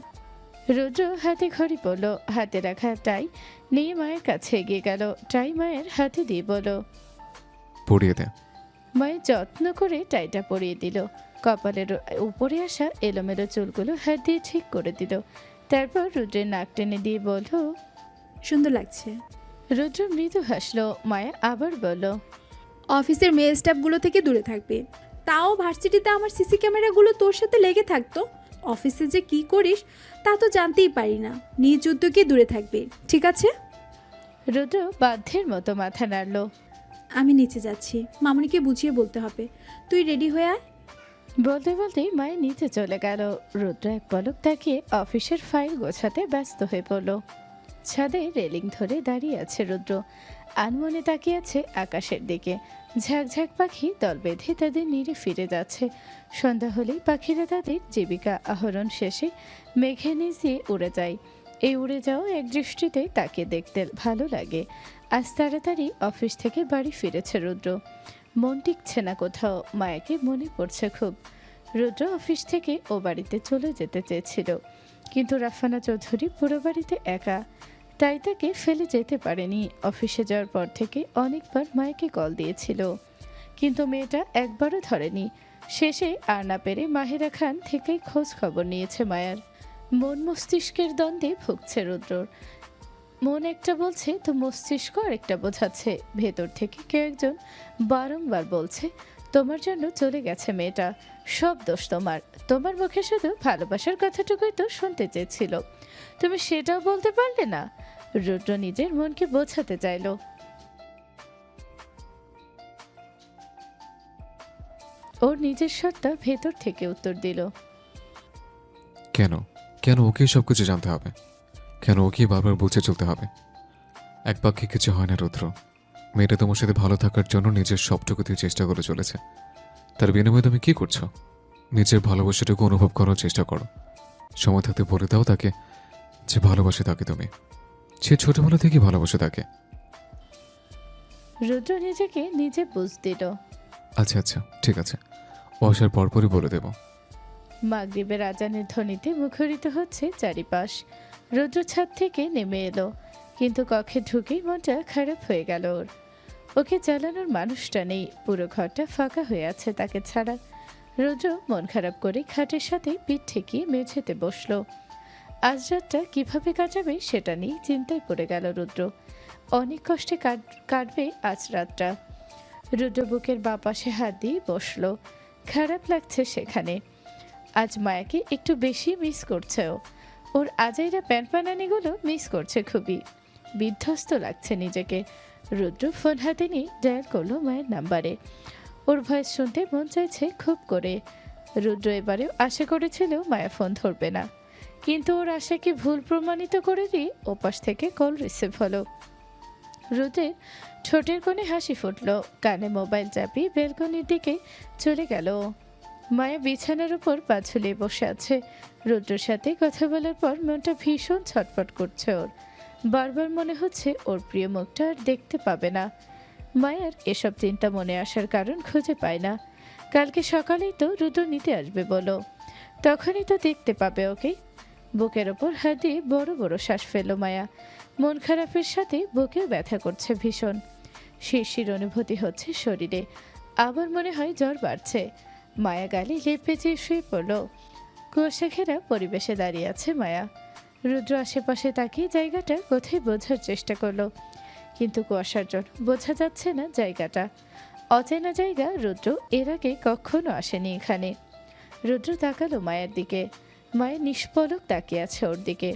রুদ্র হাতে ঘড়ি পড়ল, হাতে রাখা টাই নিয়ে মায়ের কাছে এগিয়ে গেল। টাই মায়ের হাতে দিয়ে বলল,
পড়িয়ে দে।
মায়ের যত্ন করে টাইটা পরিয়ে দিল। কপালের উপরে আসা এলোমেলো চুলগুলো হাত দিয়ে ঠিক করে দিল। তারপর রুদ্রের নাক টেনে দিয়ে বলল,
সুন্দর লাগছে।
রুদ্র মৃদু হাসলো। মায়া আবার বলল,
অফিসের মেল স্টাফগুলো থেকে দূরে থাকবে। তাও ভার্সিটিতে আমার সিসি ক্যামেরাগুলো তোর সাথে লেগে থাকতো। অফিসে যে কি করিস তা তো জানতেই পারি না। নিজ উদ্যোগে দূরে থাকবে, ঠিক আছে?
রুদ্র বাধ্যের মতো মাথা নাড়ল।
আমি নিচে যাচ্ছি, মামুনিকে বুঝিয়ে বলতে হবে। তুই রেডি হয়ে আয়।
বলতে বলতেই মায়ের নিচে চলে গেল। রুদ্র এক পলক তাকিয়ে অফিসের ফাইল গোছাতে ব্যস্ত হয়ে পড়ল। ছাদে রেলিং ধরে দাঁড়িয়ে আছে রুদ্র, আনমনে তাকিয়ে আছে আকাশের দিকে। ঝাঁকঝাঁক পাখি দল বেঁধে তাদের নিরে ফিরে যাচ্ছে। সন্ধ্যা হলেই পাখিরা তাদের জীবিকা আহরণ শেষে মেঘে নিচ দিয়ে উড়ে যায়। এই উড়ে যাওয়া এক দৃষ্টিতে তাকে দেখতে ভালো লাগে। আজ তাড়াতাড়ি অফিস থেকে বাড়ি ফিরেছে রুদ্র। মন টিকছে না কোথাও, মায়াকে মনে পড়ছে খুব। রুদ্র অফিস থেকে ও বাড়িতে চলে যেতে চেয়েছিল, কিন্তু রাফানা চৌধুরী পুরো বাড়িতে একা, তাই তাকে ফেলে যেতে পারেনি। অফিসে যাওয়ার পর থেকে অনেকবার মায়াকে কল দিয়েছিল, কিন্তু মেয়েটা একবারও ধরেনি। শেষে আর না পেরে মাহিরা খান থেকেই খোঁজ খবর নিয়েছে মায়ার। মন মস্তিষ্কের দ্বন্দ্বে ভুগছে রুদ্রর। মন একটা বলছে তো মস্তিষ্ক আরেকটা বোঝাচ্ছে। ভেতর থেকে কেউ একজন বারংবার বলছে, তোমার জন্য চলে গেছে মেয়েটা, সব দোষ তোমার। তোমার মুখে শুধু ভালোবাসার কথাটুকুই তো শুনতে চেয়েছিল, তুমি সেটাও বলতে পারলে না। রুদ্র নিজের মনকে বোঝাতে চাইল। ওর নিজের সত্তা ভেতর থেকে উত্তর দিল,
কেন কেন ওকে সব কিছু জানতে হবে? কেন ওকে বারবার বুঝে চলতে হবে? এক বাক্যে কিছু হয় না রুদ্র। মেয়েটা তোমার সাথে ভালো থাকার জন্য নিজের সবটুকু দিয়ে চেষ্টা করে চলেছে। তার বিনিময়ে তুমি কি করছো? নিজের ভালোবাসাটুকু অনুভব করার চেষ্টা করো। সময় থাকতে বলে দাও তাকে যে ভালোবাসে তাকে তুমি। সে ছোটবেলা থেকে ভালোবাসে তাকে।
রুদ্র নিজেকে নিজে বুঝ দিল।
আচ্ছা আচ্ছা, ঠিক আছে, ও আসার পরপরই বলে দেব।
মাগরিবের আজানের ধ্বনিতে মুখরিত হচ্ছে চারিপাশ। রুদ্র ছাদ থেকে নেমে এলো, কিন্তু কক্ষে ঢুকেই মনটা খারাপ হয়ে গেল ওর। ওকে জ্বালানোর মানুষটা নেই, পুরো ঘরটা ফাঁকা হয়ে আছে তাকে ছাড়া। রুদ্র মন খারাপ করে খাটের সাথে পিঠ ঠেকিয়ে মেঝেতে বসলো। আজ রাতটা কিভাবে কাটাবে সেটা নিয়ে চিন্তায় পড়ে গেল রুদ্র। অনেক কষ্টে কাটবে আজ রাতটা। রুদ্র বুকের বাঁ পাশে হাত দিয়ে বসলো। খারাপ লাগছে সেখানে। আজ মায়াকে একটু বেশি মিস করছে ও। ওর আজাইরা প্যানপানানিগুলো মিস করছে খুবই। বিধ্বস্ত লাগছে নিজেকে। রুদ্র ফোন হাতে নিয়ে ডায়াল করলো মায়ের নাম্বারে। ওর ভয়েস শুনতে মন চাইছে খুব করে। রুদ্র এবারেও আশা করেছিল মায়া ফোন ধরবে না, কিন্তু ওর আশাকে ভুল প্রমাণিত করে দিয়ে ওপাশ থেকে কল রিসিভ হলো। রুদ্রের ঠোঁটের কোণে হাসি ফুটলো, কানে মোবাইল চাপিয়ে বেলকনির দিকে চলে গেল। মায়া বিছানার উপর পা ঝুলিয়ে বসে আছে। রুদ্রের সাথে কথা বলার পর মনটা ভীষণ ছটফট করছে ওর। বারবার মনে হচ্ছে ওর প্রিয় মুখটা আর দেখতে পাবে না। মায়ার এসব চিন্তা মনে আসার কারণ খুঁজে পায় না। কালকে সকালেই তো রুদ্র নিতে আসবে বলো। তখনই তো দেখতে পাবে ওকে। বুকের ওপর হাত দিয়ে বড় বড় শ্বাস ফেলল মায়া। মন খারাপের সাথে বুকেও ব্যথা করছে ভীষণ। শিরশির অনুভূতি হচ্ছে শরীরে। আবার মনে হয় জ্বর বাড়ছে। মায়া গালে লেপ পেঁচিয়ে শুয়ে পড়ল। কুয়াশা ঘেরা পরিবেশে দাঁড়িয়ে আছে মায়া। রুদ্র আশেপাশে তাকিয়ে জায়গাটা কোথায় বোঝার চেষ্টা করলো, কিন্তু কুয়াশার জন্য বোঝা যাচ্ছে না জায়গাটা। অচেনা জায়গা, রুদ্র এর আগে কখনো আসেনি এখানে। রুদ্র তাকালো মায়ের দিকে। মায়ের নিষ্পলক তাকিয়ে আছে ওর দিকে।